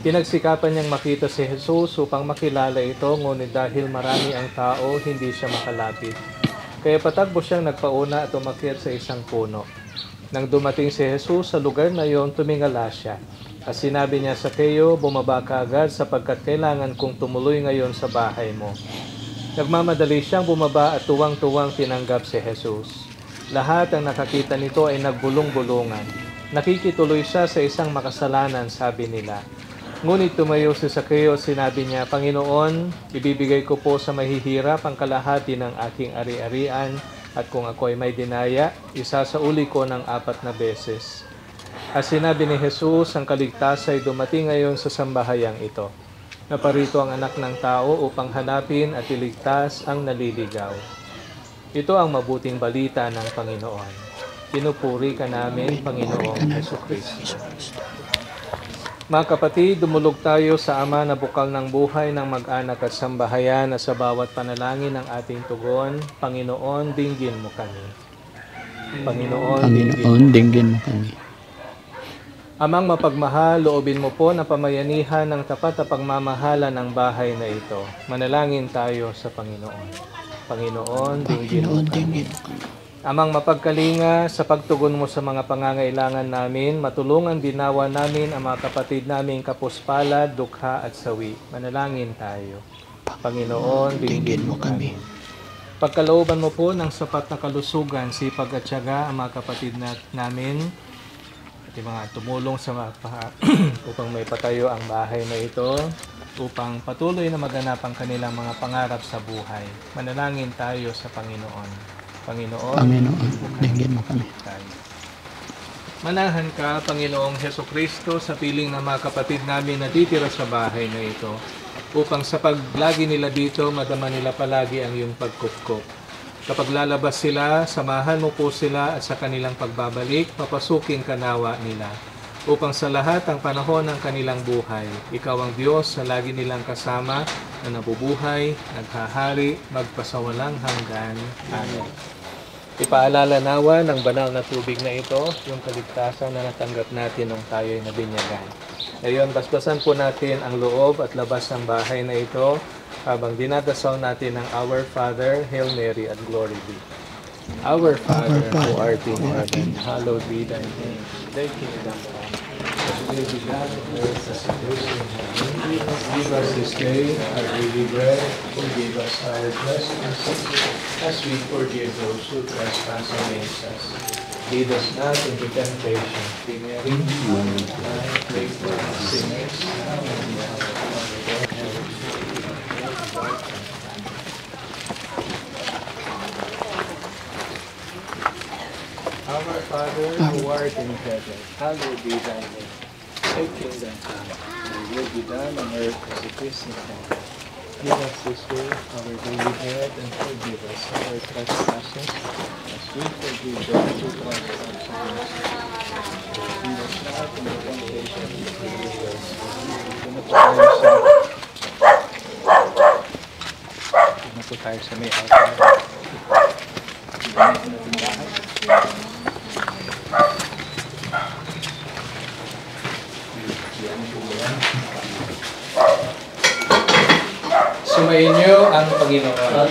Pinagsikapan niyang makita si Jesus upang makilala ito, ngunit dahil marami ang tao, hindi siya makalapit. Kaya patagbo siyang nagpauna at umakyat sa isang puno. Nang dumating si Jesus sa lugar na iyon, tumingala siya. At sinabi niya, Sakeo, bumaba ka agad sapagkat kailangan kong tumuloy ngayon sa bahay mo. Nagmamadali siyang bumaba at tuwang-tuwang tinanggap si Jesus. Lahat ang nakakita nito ay nagbulong-bulungan. Nakikituloy siya sa isang makasalanan, sabi nila. Ngunit tumayo si Sakeo at sinabi niya, Panginoon, ibibigay ko po sa mahihirap ang kalahati ng aking ari-arian at kung ako ay may dinaya, isasauli ko ng 4 beses. At sinabi ni Jesus, ang kaligtasan ay dumating ngayon sa sambahayang ito. Naparito ang anak ng tao upang hanapin at iligtas ang naliligaw. Ito ang mabuting balita ng Panginoon. Pinupuri ka namin, Panginoong Jesucristo. Mga kapatid, dumulog tayo sa Ama na bukal ng buhay ng mag-anak at sambahayan na sa bawat panalangin ng ating tugon, Panginoon, dinggin mo kami. Panginoon, dinggin mo kami. Amang mapagmahal, loobin mo po na pamayanihan ng tapat na pagmamahala ng bahay na ito. Manalangin tayo sa Panginoon. Panginoon, dinggin mo kami. Amang mapagkalinga, sa pagtugon mo sa mga pangangailangan namin, matulungan dinawa namin ang mga kapatid naming kapuspalad, dukha at sawi. Manalangin tayo. Panginoon, dinggin mo kami. Pagkalooban mo po ng sapat na kalusugan, sipag at tiyaga ang mga kapatid namin, at yung mga tumulong sa mga upang may patayo ang bahay na ito, upang patuloy na maganap ang kanilang mga pangarap sa buhay. Manalangin tayo sa Panginoon. Panginoon, dinggin mo kami. Manahan ka, Panginoong Hesukristo, sa piling ng mga kapatid namin na titira sa bahay na ito, upang sa paglagi nila dito, madama nila palagi ang iyong pagkupkup. Kapag lalabas sila, samahan mo po sila at sa kanilang pagbabalik, papasukin ka nawa nila. Upang sa lahat ang panahon ng kanilang buhay, ikaw ang Diyos na lagi nilang kasama, na nabubuhay, naghahari, magpasawalang hanggan. Amen. Ipaalala nawa ng banal na tubig na ito, yung kaligtasan na natanggap natin nung tayo'y nabinyagan. Ngayon, basbasan po natin ang loob at labas ng bahay na ito habang dinadasal natin ang Our Father, Hail Mary, at Glory be. Our Father, who art in heaven, hallowed be thy name. Thy kingdom come. Thy will be done on earth as it is in heaven. Give us this day our daily bread. Forgive us our trespasses, as we forgive those who trespass against us. Lead us not into temptation. Be merry, pray for us sinners, now and in the hour of our death. Our Father, who art in heaven, hallowed be thy name. Thy kingdom come, thy will be done on earth as it is in heaven. Give us this day our daily bread, and forgive us our trespasses, as we forgive those who trespass against us. Lead us not into temptation, but deliver us from evil. Tingnan po tayo sa may altar. Sumainyo ang Panginoon.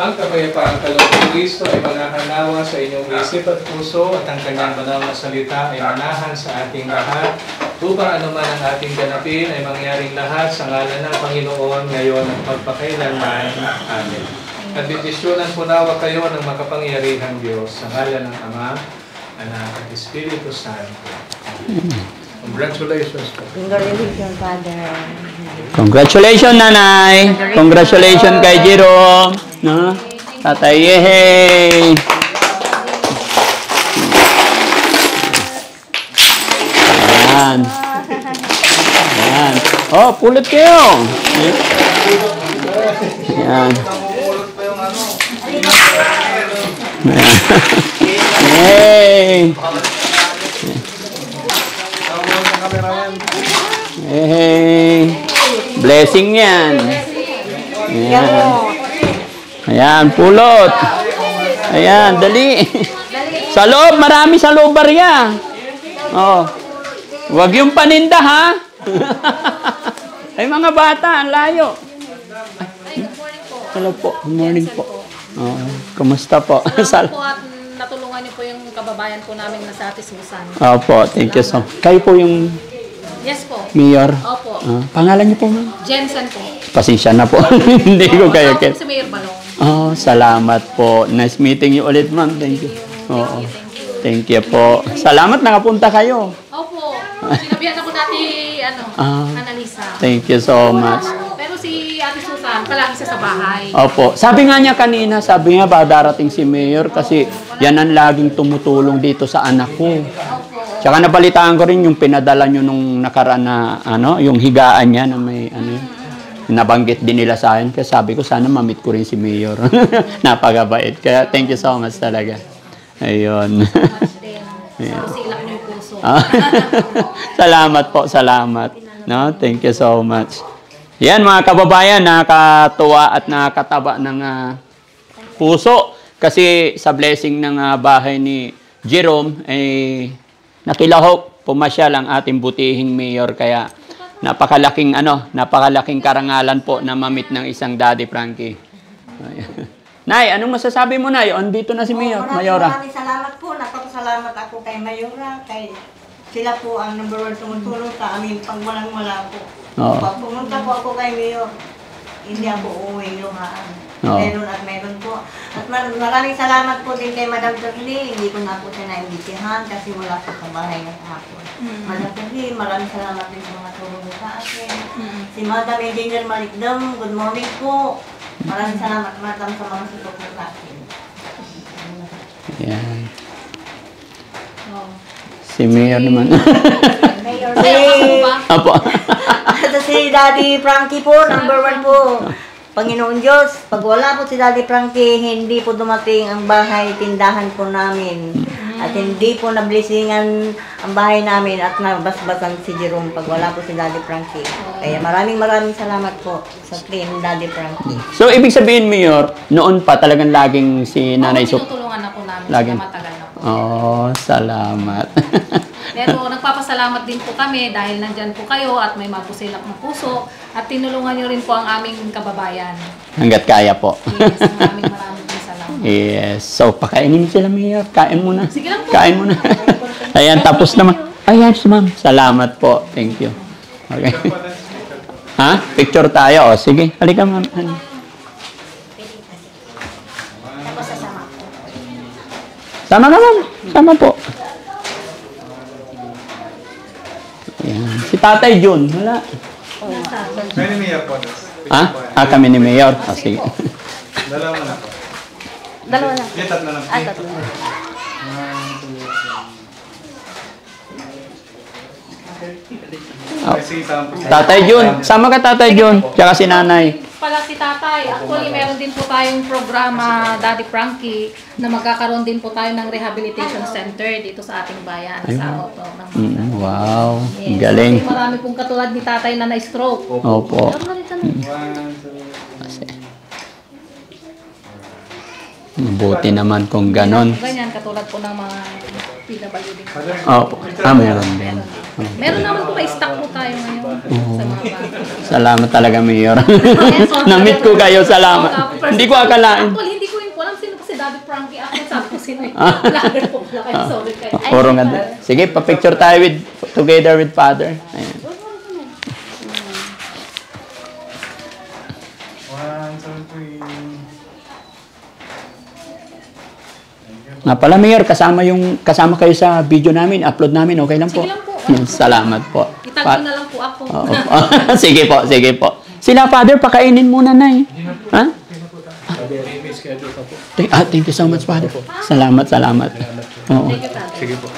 Ang kapayapaang kaloob ng Kristo ay manahanawa sa inyong isip at puso, at ang kanyang banal na salita ay manahan sa ating lahat, upang anuman ang ating ganapin ay mangyaring lahat sa ngalan ng Panginoon ngayon at magpakailanman. Amen. At bendisyonan po nawa kayo ng makapangyarihang Diyos sa ngalan ng Ama, Anak at Espiritu Santo. Congratulations po. Congratulations, Father. Congratulations, Nanay. Congratulations kay Jerome. No? Tatay, yehey. Ayan. Ayan. Oh, pulot kayo. Ayan. Yay! Hey, blessing yan. Ayan. Ayan, pulot. Ayan, dali. Sa loob, marami sa loob barya. Oh. Huwag yung paninda, ha? Ay, mga bata, ang layo. Hello po. Good morning po. Oh, kumusta po? Salamat po at natulungan niyo po yung kababayan po namin na sa Ate Susan. Opo, thank you so much. Kayo po yung Yes po. mayor? Opo. Pangalan niyo po, ma'am? Jensen po. Pasensya na po. Hindi ko kayo. Ako po si Mayor Balong. Oh, salamat po. Nice meeting you ulit, ma'am. Thank you. Oo. Thank you po. Salamat nakapunta kayo. Opo. Sinabihan ako dati, Annalisa. Thank you so much. Pero si Ate Susan, palagi siya sa bahay. Opo. Sabi nga niya kanina, sabi niya ba darating si Mayor kasi yan ang laging tumutulong dito sa anak ko. Tsaka nabalitaan ko rin yung pinadala nyo nung nakaraan na yung higaan niya na may nabanggit din nila sa akin. Kaya sabi ko sana ma-meet ko rin si Mayor. Napakabait. Kaya thank you so much talaga. Ayun. Silak niyo yung puso. Salamat po, salamat. No, thank you so much. Yan mga kababayan, nakatuwa at nakataba ng puso kasi sa blessing ng bahay ni Jerome ay nakilahok pumasyal ang ating butihing mayor. Kaya napakalaking karangalan po na mamit ng isang Daddy Frankie. Ayan. Nay, anong masasabi mo, Nay? Andito na si Mayor, Mayora. Maraming salamat po. Napakasalamat ako kay Mayora. Sila po ang number 1 tumutulong sa amin pag walang-wala po. Oo. Pag pumunta po ako kay Mayor, hindi ako uuwi luhaan. Oo. Meron at meron po. At maraming salamat po din kay Madam Terly. Hindi ko na po siya naimbitihan kasi wala po sa bahay na hapon. Madam Terly, maraming salamat din sa mga tulong mo sa akin. Si Madam Engineer Malikdam, good morning po. Maraming salamat, Madam, sa mga support mo sa akin. Ayan. Si Mayor naman. Mayor Apo. Ito si Daddy Frankie po, number 1 po. Panginoon Diyos, pag wala po si Daddy Frankie, hindi po dumating ang bahay, tindahan po namin. At hindi po nablisingan ang bahay namin at nabasbasan si Jerome pag wala po si Daddy Frankie. Kaya maraming salamat po sa team Daddy Frankie. So, ibig sabihin, Mayor, noon pa talagang laging si Nanay Sok. Tinutulungan ako namin Laging. sa matagal na po. Oh, salamat. Pero nagpapasalamat din po kami dahil nandyan po kayo at may mapusilak na puso at tinulungan niyo rin po ang aming kababayan. Hanggat kaya po. Yes, maraming salamat. Yes. So, pakainin sila, Mayor. Kain muna. Sige lang po. Kain muna. Ayan, tapos naman. Ayan, ma'am. Salamat po. Thank you. Okay. Ha? Picture tayo. O, sige. Halika, ma'am. Sama ka, ma'am. Sama po. Ayan. Si Tatay Jun. Wala. Kaya ni Mayor po. Ha? Kami ni Mayor. O, sige. Dalawa na po. Dalawa na. Hindi, tatlo na. Tatlo na. Sige, sampo. Tatay Jun. Sama ka, Tatay Jun. Tsaka si Nanay. Pala si Tatay, actually meron din po tayong programa Daddy Frankie na magkakaroon din po tayo ng rehabilitation center dito sa ating bayan sa Auto. Wow. Yes. Galing. Kasi marami pong katulad ni Tatay na na-stroke. Opo. Buti naman kung ganon. Ganyan, katulad po ng mga PWD. Opo. Meron din. Meron naman po, may stock po tayo ngayon sa mga bata. Salamat talaga, Mayor. Na-meet ko kayo. Salamat. Hindi ko akalain. Actually, hindi ko rin po alam sino po si Daddy Frankie. Ako sabi ko sino yun. Vlogger po pala kayo. Sorry kayo. Puro nga din. Sige, pa-picture tayo together with Father. Ayan. Nga pala, Mayor, kasama kayo sa video namin, upload namin, okay lang po? Sige lang po. Yan, salamat po. Itag na lang po ako. Oo. Sige po, sige po. Sila, Father, pakainin muna, Nay. Ha? Thank you so much, Father. Salamat. Oo. Sige po.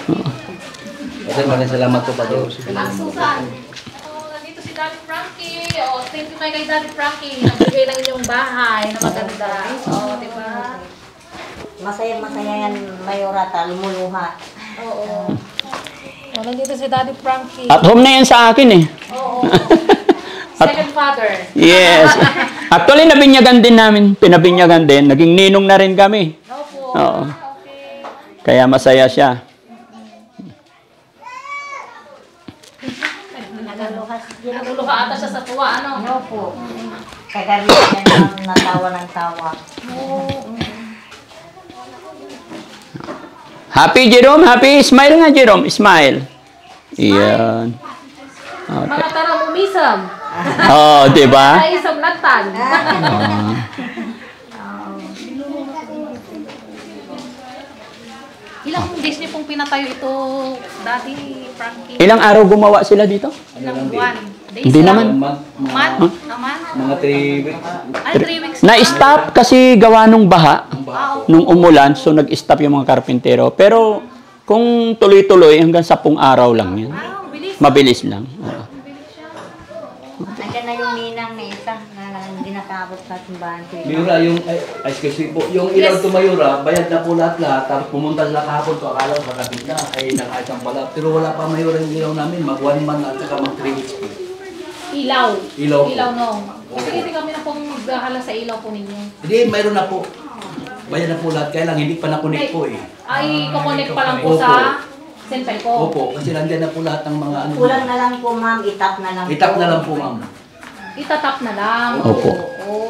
Maraming salamat po, Padre. Susan. Nandito si Daddy Frankie. Thank you kay Daddy Frankie. Nagbigay ng inyong bahay na maganda. Diba? Masaya yan, Mayorata, lumuluha. Oo. Nandito si Daddy Frankie. At home na yan sa akin eh. Oo. Second father. Yes. Actually, pinabinyagan din. Naging ninong na rin kami. Opo. Oo. Okay. Kaya masaya siya. Naguluha ata siya sa tuwa, ano? Opo. Kagabi yan natawa ng tawa. Happy, Jerome? Happy? Smile nga, Jerome. Smile. Iyan. Mga tarang umisam. Oh, di ba? Ay, isang latan. Ilang days niyo pong pinatayo ito, Daddy Frankie? Ilang araw gumawa sila dito? Ilang buwan? Days Hindi lang? naman. Month? Naman? Mga 3 weeks. Ay, 3 weeks Na-stop kasi gawa nung baha. Nung umulan, so nag-stop yung mga karpintero. Pero kung tuloy-tuloy, hanggang 10 araw lang yan. Bilis. Mabilis lang. Oo. Nandiyan na yung ninang na isa na hindi nakabot sa simbahan. Mayura, excuse me po, yung ilaw to Mayura, bayad na po lahat-lahat, tapos pumunta sila kahapon to, akala ko makapit na, ay nakasang pala. Pero wala pa Mayura yung ilaw namin, mag 1 month at saka mag 3 weeks po. Ilaw. Ilaw po. Ilaw, no. Kasi hindi kami na pong maghahala sa ilaw po ninyo. Hindi, mayroon na po. Bayad na po lahat, kaya lang hindi pa na-connect po eh. Ay, kukonek pa lang po sa St. Pelco. Opo, kasi nandiyan na po lahat ng mga ano. Kulang na lang po, ma'am. Itap na lang Itap na lang po, ma'am. Itatap na lang. Opo.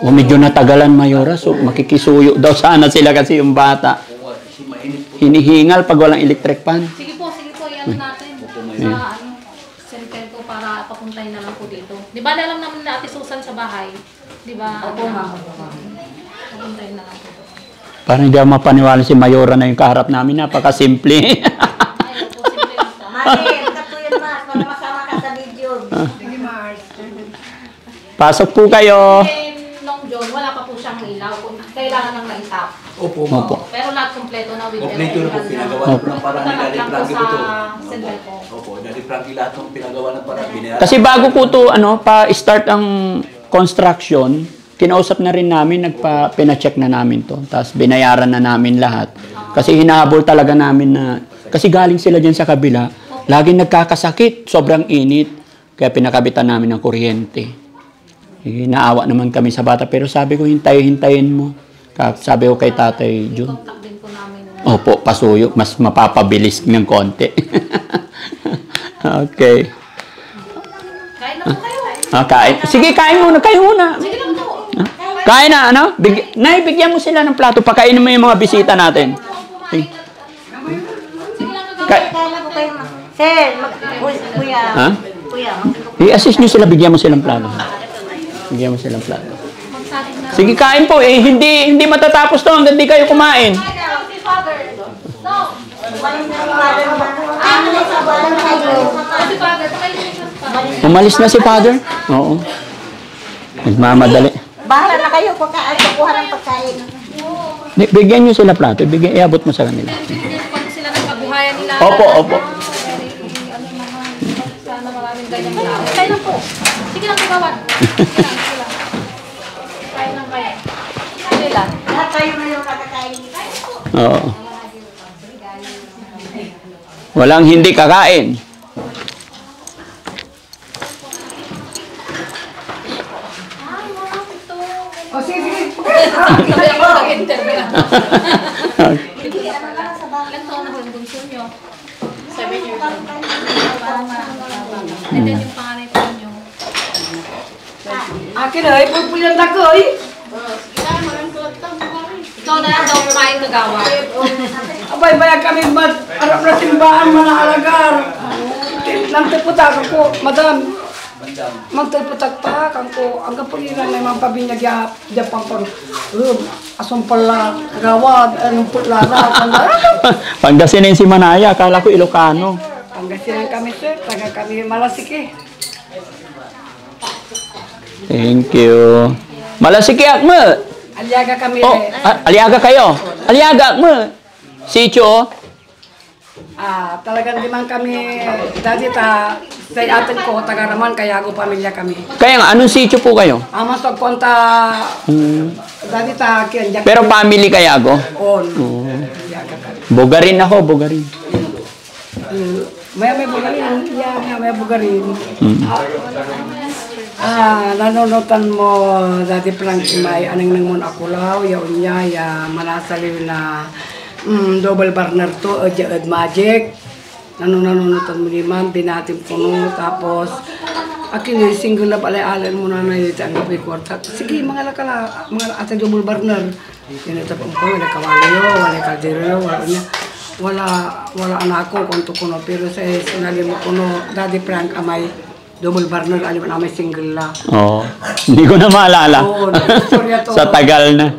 O medyo natagalan, Mayora. So, makikisuyo daw sana sila kasi yung bata. Kasi mainit po. Hinihingal pag walang electric fan. Sige po, yan natin. Sa St. Pelco para papuntahin na lang po dito. Di ba alam naman na Ate Susan sa bahay? Di ba? Opo, ma'am. Papuntahin na lang po. Parang hindi ako mapaniwala si Mayora na yung kaharap namin. Napakasimple. Ayun po, simple lang po. Mami, magkat po yun, Mars. Para masama ka sa video. Sige, Mars. Pasok po kayo. And Long John, wala pa po siyang ilaw. Kailangan ng maitap. Opo, ma'am. Opo. Pero lahat kompleto na with Kompleto na po, pinagawa Opo. ng parang ni Daddy lang po Frankie sa po to. St. Pelco. Opo, Daddy Frankie lahat ng pinagawa ng parang binayaran. Kasi bago po to, pa-start ang construction, kinausap na rin namin, pina-check na namin to. Tapos binayaran na namin lahat. Kasi hinahabol talaga namin na, kasi galing sila dyan sa kabila, laging nagkakasakit, sobrang init. Kaya pinakabitan namin ng kuryente. Naawa naman kami sa bata, pero sabi ko, hintayin mo. Sabi ko kay Tatay Jun. Contact din po namin. Opo, pasuyo. Mas mapapabilis ng konti. Okay. Kain na po kayo. Kain. Sige, kain muna. Kain muna. Sige lang po. Kain na, ano? Nay, bigyan mo sila ng plato. Pakainin mo yung mga bisita natin. Sige lang po. Ka- Kaya na po kayo, ma'am. Sir, kuya. Ha? Kuya, I-assist nyo sila, bigyan mo silang plato. Bigyan mo silang plato. Magsaling na. Sige, kain po. Hindi matatapos to hanggang di kayo kumain. Si Father. No. Si Father. Umalis na si Father? Oo. Nagmamadali. Bahala na kayo kung kukuha ng pagkain. Bigyan nyo sila plato. Iabot mo sa kanila. Pag sila ng kabuhayan nila. Opo, opo. Ano naman. Sana maraming ganyang tao. Kain lang po. Sige lang, kagawan. Sige lang. Kain lang kayo. Sige lang. Lahat kayo na yung kakakain. Oo. Walang hindi kakain. O, sige. Sabi ako nag-interview na. Ilang taon na po yung bunso nyo? 7 years old. And then yung panganay po nyo. Akin ay, pagpulan na ko eh. Ikaw na lang daw kumain kagawa. Abay, bayag kami harap na simbahan, mga alagar. Nangtiputak ako, madam. Magtiputak pa ako. Ang kapuliran may mga pabinyag ya pang asong pala, gawad, anong putlara. Pangasinan si Manaya. Akala ko Ilocano. Pangasinan kami, sir. Taga kami Malasiki. Thank you. Malasikiak mo. Aliaga kami. Oh, aliaga kayo. Aliaga mo. Sitio. Talagang limang kami. Dati sa atin ko, taga-raman, kaya ako pamilya kami. Kaya nga, anong sitio po kayo? Masok konta. Dati ta kiyan. Pero family kaya ako? On. Aliaga kami. Bugarin ako, bugarin. May bugarin. May bugarin. Nanonotan mo dati palang may anong nang muna akulaw, yaon niya, manasaliw na double burner to, Jad Magic. Nanonotan mo naman, binating puno, tapos akin yung single na pala-alan mo na yun, ang gabi kwarta. Sige, mga lakala, mga ate double burner. Yan ito pang ko, wala kawalayo, wala kaldero, wala anak ko, kung tukuno, pero sa sinali mo kuno, Daddy Frank amay, double burner, alam na may single na. Oo. Hindi ko na maalala. Oo, istorya to. Sa tagal na.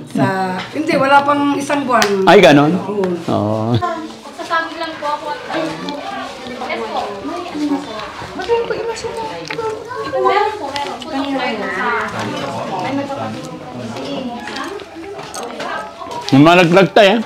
Hindi, wala pang isang buwan. Ay, ganon? Oo. Oo. Sa family lang po ako. Let's go. Meron po. Punta ko kayo sa... Malaglag tayo.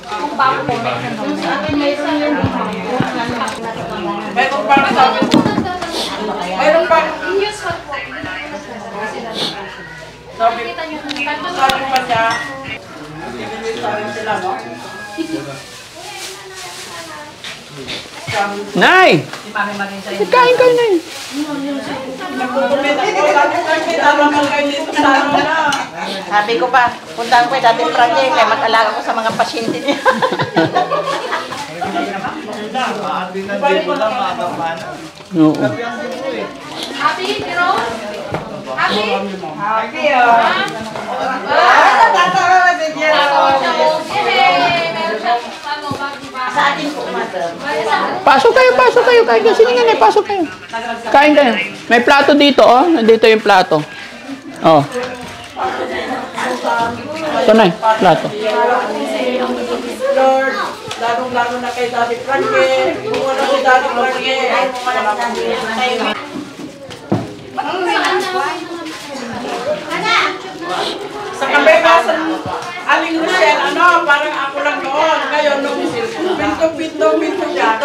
Kung bago po, sa akin mayroon yun. Mayroon pa sa akin. Mayroon pa. In-use pa po. Sabi pa siya. Sabi sila, no? Nay! Kain kayo, Nay. Sabi ko pa, puntahan ko yung Daddy Frankie kaya mag-alaga ko sa mga pasyente niya. Oo. Happy, Pero? Happy? Happy Meron siyang, ano, Sa atin po, mother. Pasok kayo. Kahit kasi nga, pasok kayo. Kain kayo. May plato dito, oh. Nandito yung plato. Oh. Ito na plato. Lord, lalong-lalo na kay Daddy Frankie. Kung wala si Daddy Frankie, wala po. Sa kabebasan, Aling Rochelle, parang ako lang noon. Ngayon, nung pinto,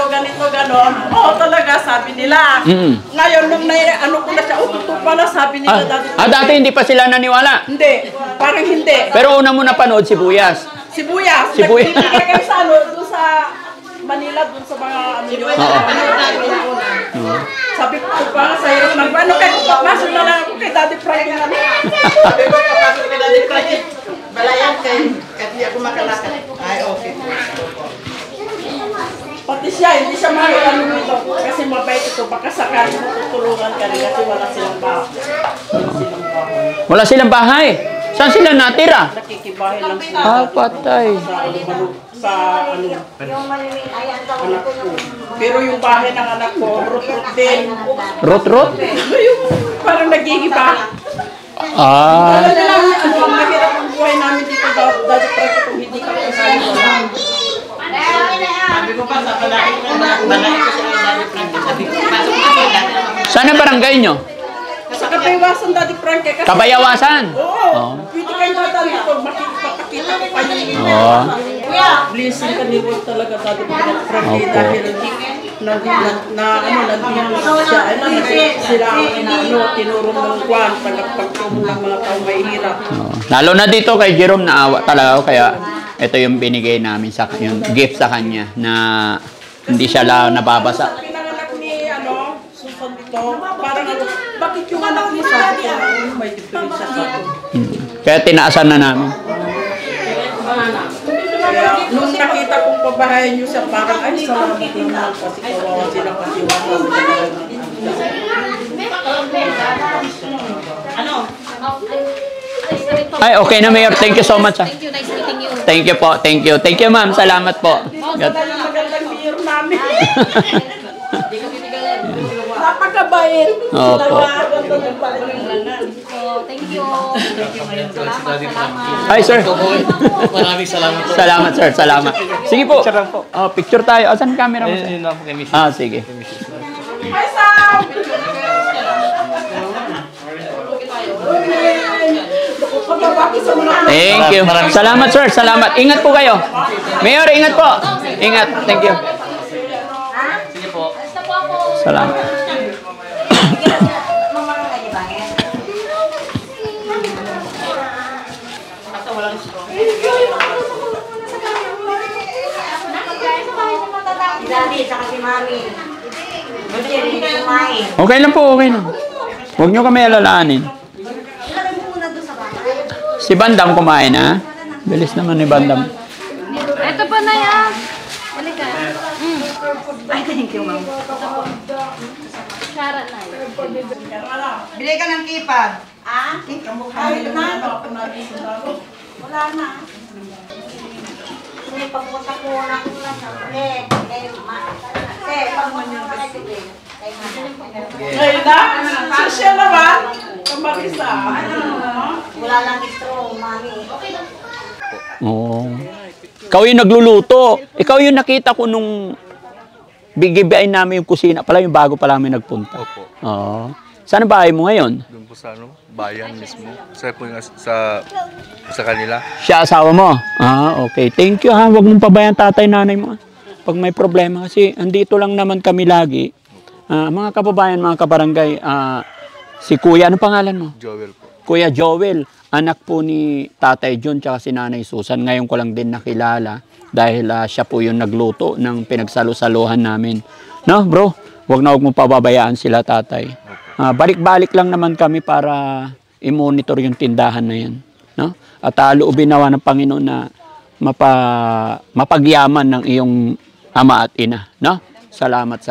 ganito, ganon. Oo, talaga, sabi nila. Ngayon, nung ko na siya, ito pala, sabi nila dati. Dati hindi pa sila naniwala? Hindi, parang hindi. Pero una mo napanood Sibuyas. Sibuyas. Sibuyas. Nagpipigay kayo sa doon sa Manila, doon sa mga yun. Sabi ko pa sa hirap ng kayo, papasok na lang ako kay Daddy Frankie. Sabi ko, papasok kay Daddy Frankie. Balayan kayo, kasi ako makalakad. Ay, okay. Pati siya, hindi siya makakano nito. Kasi mabait ito, baka sakali matutulungan ka rin kasi wala silang bahay. Wala silang bahay? Saan sila natira? Nakikibahay lang sila. Patay. Sa anak ko. Pero yung bahay ng anak ko, rot-rot din. Rot-rot? Yung parang nagigiba. Ah. Alam lang, ang mahirap ang buhay namin dito, Daddy Frankie, kung hindi ka kasali ko lang. Sabi ko pa sa balay ko sila Daddy Frankie. Sabi ko, pasok na sila. Saan ang barangay nyo? Sa Kabayawasan, Daddy Frankie. Kabayawasan? Oo. Pwede kayo dadali ito, makikita ko pa yun. Oo. Blessing ka ni Lord talaga, Daddy Frankie, dahil nandito siya, sila tinurong ng kwan, tagapagtulong ng mga tao may hirap. Lalo na dito kay Jerome, naawa talaga ako, kaya ito yung binigay namin sa yung gift sa kanya na hindi siya nababasa. Pinanganak ni Susan dito, parang bakit yung anak mo sabi ko, may diferensya sa akin. Kaya tinaasan na namin. Kaya nung nakita kong pabahayan niyo siya, parang ay salamat naman kasi kawawa sila kasi Ay, okay na, Mayor. Thank you so much. Thank you, nice meeting you. Thank you po. Thank you. Thank you, ma'am. Salamat po. magandang mayor namin. Napakabait. Opo. Thank you. Salamat. Hi, sir. Maraming salamat po. Salamat, sir. Salamat. Sige po. Oh, picture tayo. Asan camera mo, sir? Yun na po kay Mrs. Sige. Hi, Sam! Thank you. Salamat, sir. Salamat. Ingat po kayo. Mayor, ingat po. Ingat. Thank you. Sige po. Salamat. Daddy, saka si Mami. Buti rin kumain. Okay lang po, okay lang. Huwag nyo kami alalaanin. Si Bandam kumain, ha? Bilis naman ni Bandam. Ito pa na yan. Halika. Ay, thank you, Ma'am. Sharon na yan. Bili ka ng kipad. Ah? Ay, na. Wala na. Hindi, pagpunta ko na ko lang sa ulit. Ngayon na? Social naman? Kamarisa. Wala lang straw, Mami. Oo. Ikaw yung nagluluto. Ikaw yung nakita ko nung bigibayin namin yung kusina. Pala yung bago pala kami nagpunta. Opo. Oo. Saan ang bahay mo ngayon? Doon po sa bayan mismo. Sa po yung sa kanila. Siya asawa mo? Ah, okay. Thank you, ha. Huwag mong pabayaan tatay, nanay mo. Pag may problema. Kasi andito lang naman kami lagi. Mga kababayan, mga kabarangay. Si Kuya, ano pangalan mo? Joel po. Kuya Joel. anak po ni Tatay John tsaka si Nanay Susan. Ngayon ko lang din nakilala dahil siya po yung nagluto ng pinagsalo-saluhan namin. No, bro? Huwag na huwag mong pababayaan sila, Tatay. Balik-balik lang naman kami para i-monitor yung tindahan na yan. No? At loobin nawa ng Panginoon na mapagyaman ng iyong ama at ina. No? Salamat.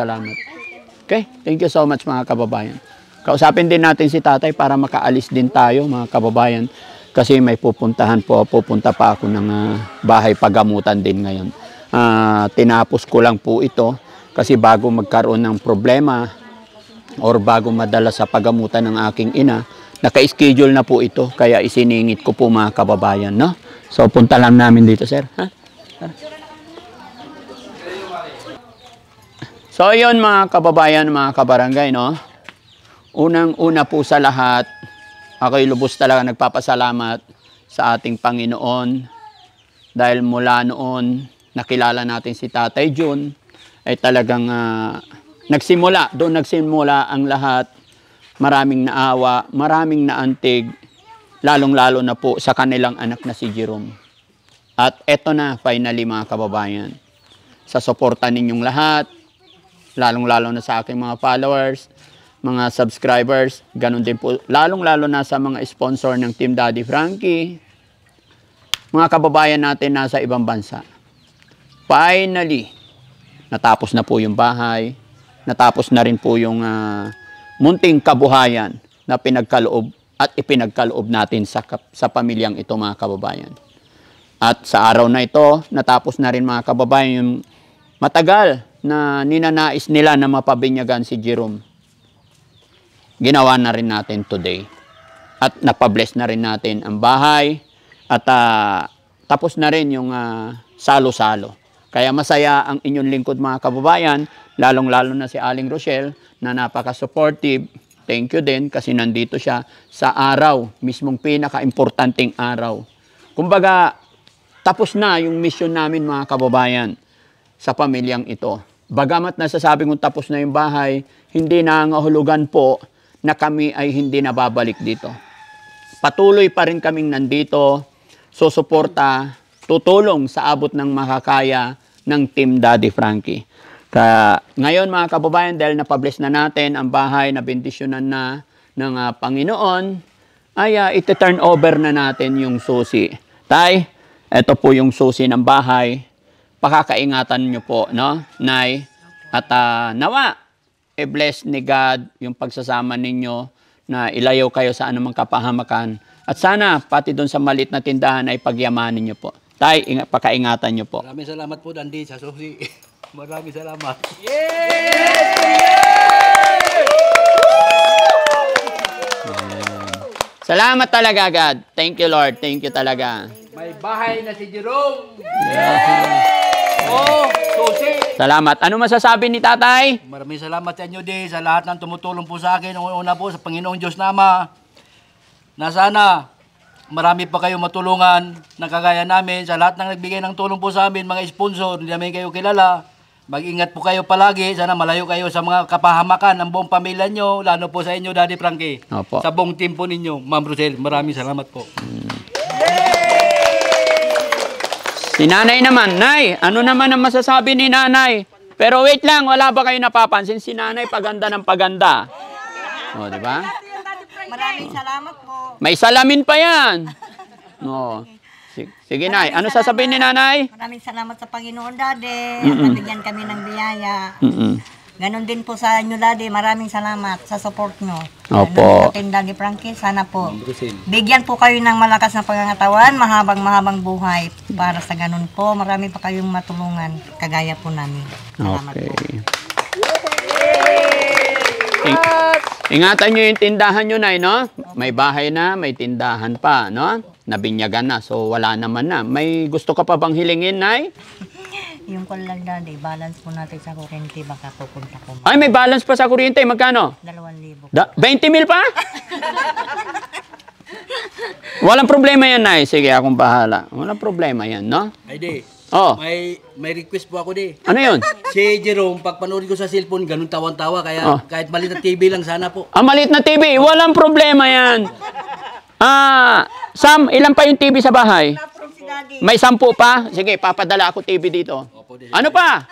Okay? Thank you so much mga kababayan. Kausapin din natin si Tatay para makaalis din tayo mga kababayan. Kasi may pupunta pa ako ng bahay pagamutan din ngayon. Tinapos ko lang po ito kasi bago magkaroon ng problema or bago madala sa pagamutan ng aking ina, naka-schedule na po ito. Kaya isiningit ko po mga kababayan. No? So punta lang namin dito, sir. Ha? So yun mga kababayan, mga kabarangay, no? Unang-una po sa lahat, ako'y lubos talaga nagpapasalamat sa ating Panginoon dahil mula noon nakilala natin si Tatay John ay talagang doon nagsimula ang lahat. Maraming naawa, maraming naantig, lalong-lalo na po sa kanilang anak na si Jerome. At eto na finally mga kababayan, sa suporta ninyong lahat, lalong-lalo na sa aking mga followers, mga subscribers, ganun din po, lalong-lalo na sa mga sponsor ng Team Daddy Frankie, mga kababayan natin nasa ibang bansa. Finally, natapos na po yung bahay, natapos na rin po yung munting kabuhayan na pinagkaloob at ipinagkaloob natin sa pamilyang ito mga kababayan. At sa araw na ito, natapos na rin mga kababayan yung matagal na ninanais nila na mapabinyagan si Jerome. Ginawa na rin natin today. At napabless na rin natin ang bahay. At tapos na rin yung salo-salo. Kaya masaya ang inyong lingkod mga kababayan. Lalong-lalo na si Aling Rochelle na napaka-supportive. Thank you din kasi nandito siya sa araw. Mismong pinaka-importanting araw. Kumbaga, tapos na yung mission namin mga kababayan sa pamilyang ito. Bagamat nasasabi kong tapos na yung bahay, hindi nangahulugan po na kami ay hindi nababalik dito. Patuloy pa rin kaming nandito, susuporta, tutulong sa abot ng makakaya ng Team Daddy Frankie. Kaya ngayon mga kababayan, dahil napabless na natin ang bahay na bendisyonan na ng Panginoon, ay iti-turn over na natin yung susi. Tay, ito po yung susi ng bahay. Pakakaingatan nyo po, no, Nay? At nawa, i-bless ni God yung pagsasama ninyo na ilayo kayo sa anumang kapahamakan. At sana, pati doon sa maliit na tindahan ay pagyamanin nyo po. Tay, pakaingatan nyo po. Maraming salamat po, Dandy, sa susi. Maraming salamat. Salamat talaga, God. Thank you, Lord. Thank you talaga. May bahay na si Jerome. Oh, susi. Salamat. Ano masasabi ni Tatay? Maraming salamat sa inyo din, sa lahat ng tumutulong po sa akin. Una po sa Panginoong Diyos na Ama, na sana marami pa kayo matulungan na kagaya namin. Sa lahat ng nagbigay ng tulong po sa amin, mga sponsor, hindi namin kayo kilala. Mag-ingat po kayo palagi. Sana malayo kayo sa mga kapahamakan ng buong pamilya nyo, lalo po sa inyo, Daddy Frankie. Opo. Sa buong team po ninyo, Ma'am Rosel, maraming salamat po. Si Nanay naman. Nay, ano naman ang masasabi ni Nanay? Pero wait lang, wala ba kayo napapansin? Si Nanay paganda ng paganda. O, di ba? Maraming salamat po. May salamin pa yan. O. Sige, Nay. Ano sasabihin ni Nanay? Maraming salamat sa Panginoon, Daddy. Nabigyan kami ng biyaya. Ganon din po sa inyo, Daddy. Maraming salamat sa support nyo. Opo. Sa Team Daddy Frankie, sana po bigyan po kayo ng malakas na pangangatawan, mahabang buhay. Para sa ganon po, marami pa kayong matulungan, kagaya po namin. Salamat po. Ingatan nyo yung tindahan nyo, Nay, no? May bahay na, may tindahan pa, no? Nabinyagan na, so wala naman na. May gusto ka pa bang hilingin, Nay? Yung call lang, Daddy, balance po natin sa kuryente, baka pupunta ko. Ay, may balance pa sa kuryente. Magkano? 2,000. 20 mil pa? Walang problema yan, Nay. Sige, akong bahala. Walang problema yan, no? Ay, di. Oh. May request po ako, di. Ano yun? Si Jerome, pag panood ko sa cellphone, ganun tawan-tawa. Kaya kahit maliit na TV lang sana po. Ang maliit na TV, walang problema yan. Sam, ilan pa yung TV sa bahay? Na-approve si Daddy. May 10 pa? Sige, papadala ako TV dito. Ano pa?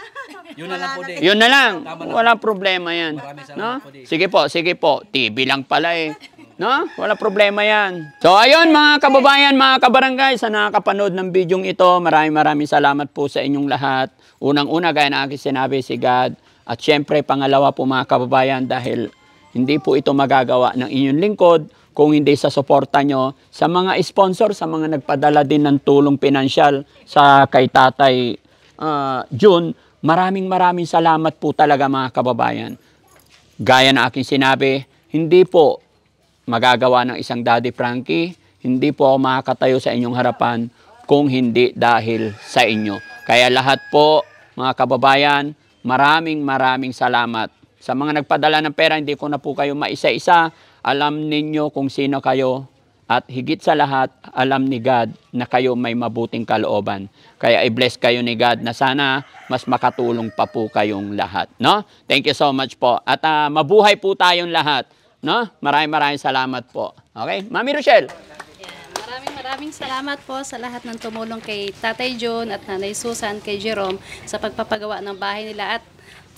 Yun na lang po din. Yun na lang. Walang problema yan. No? Sige po. TV lang pala eh. No? Walang problema yan. So ayun mga kababayan, mga kabarangay, sa nakakapanood ng bidyong ito, maraming salamat po sa inyong lahat. Unang-una, gaya na aking sinabi, si God. At syempre, pangalawa po mga kababayan, dahil hindi po ito magagawa ng inyong lingkod kung hindi sa suporta nyo sa mga sponsor, sa mga nagpadala din ng tulong pinansyal sa kay Tatay June. Maraming salamat po talaga mga kababayan. Gaya na aking sinabi, hindi po magagawa ng isang Daddy Frankie, hindi po ako makakatayo sa inyong harapan kung hindi dahil sa inyo. Kaya lahat po mga kababayan, maraming salamat. Sa mga nagpadala ng pera, hindi ko na po kayo maisa-isa. Alam ninyo kung sino kayo. At higit sa lahat, alam ni God na kayo may mabuting kalooban. Kaya i-bless kayo ni God na sana mas makatulong pa po kayong lahat. No? Thank you so much po. At mabuhay po tayong lahat. No? Maraming salamat po. Okay? Mami Rochelle. Maraming salamat po sa lahat ng tumulong kay Tatay John at Nanay Susan, kay Jerome sa pagpapagawa ng bahay nila at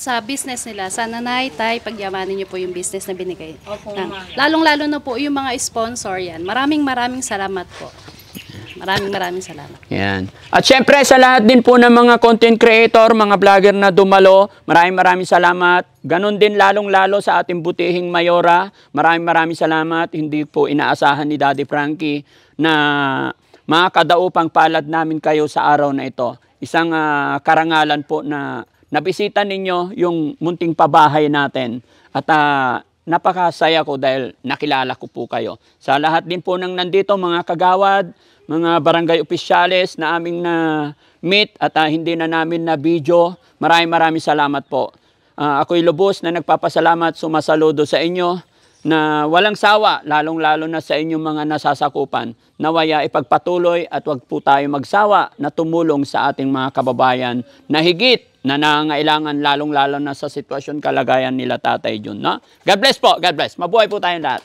sa business nila. Sana Nay, Tay, pagyamanin niyo po yung business na binigay. Lalong-lalo na po yung mga sponsor yan. Maraming salamat po. Maraming salamat. Yan. At syempre sa lahat din po ng mga content creator, mga vlogger na dumalo, maraming salamat. Ganon din lalong-lalo sa ating butihing Mayora. Maraming salamat. Hindi po inaasahan ni Daddy Frankie na makakadaupang palad namin kayo sa araw na ito. Isang karangalan po na nabisita ninyo yung munting pabahay natin. At napakasaya ko dahil nakilala ko po kayo. Sa lahat din po ng nandito, mga kagawad, mga barangay opisyales na aming na-meet at hindi na namin na video, maraming salamat po. Ako'y lubos na nagpapasalamat, sumasaludo sa inyo na walang sawa, lalong-lalo na sa inyong mga nasasakupan. Nawaya ipagpatuloy at wag po tayo magsawa na tumulong sa ating mga kababayan na higit na nangailangan, lalong-lalo na sa sitwasyon kalagayan nila Tatay Jun. No? God bless po, God bless. Mabuhay po tayong lahat.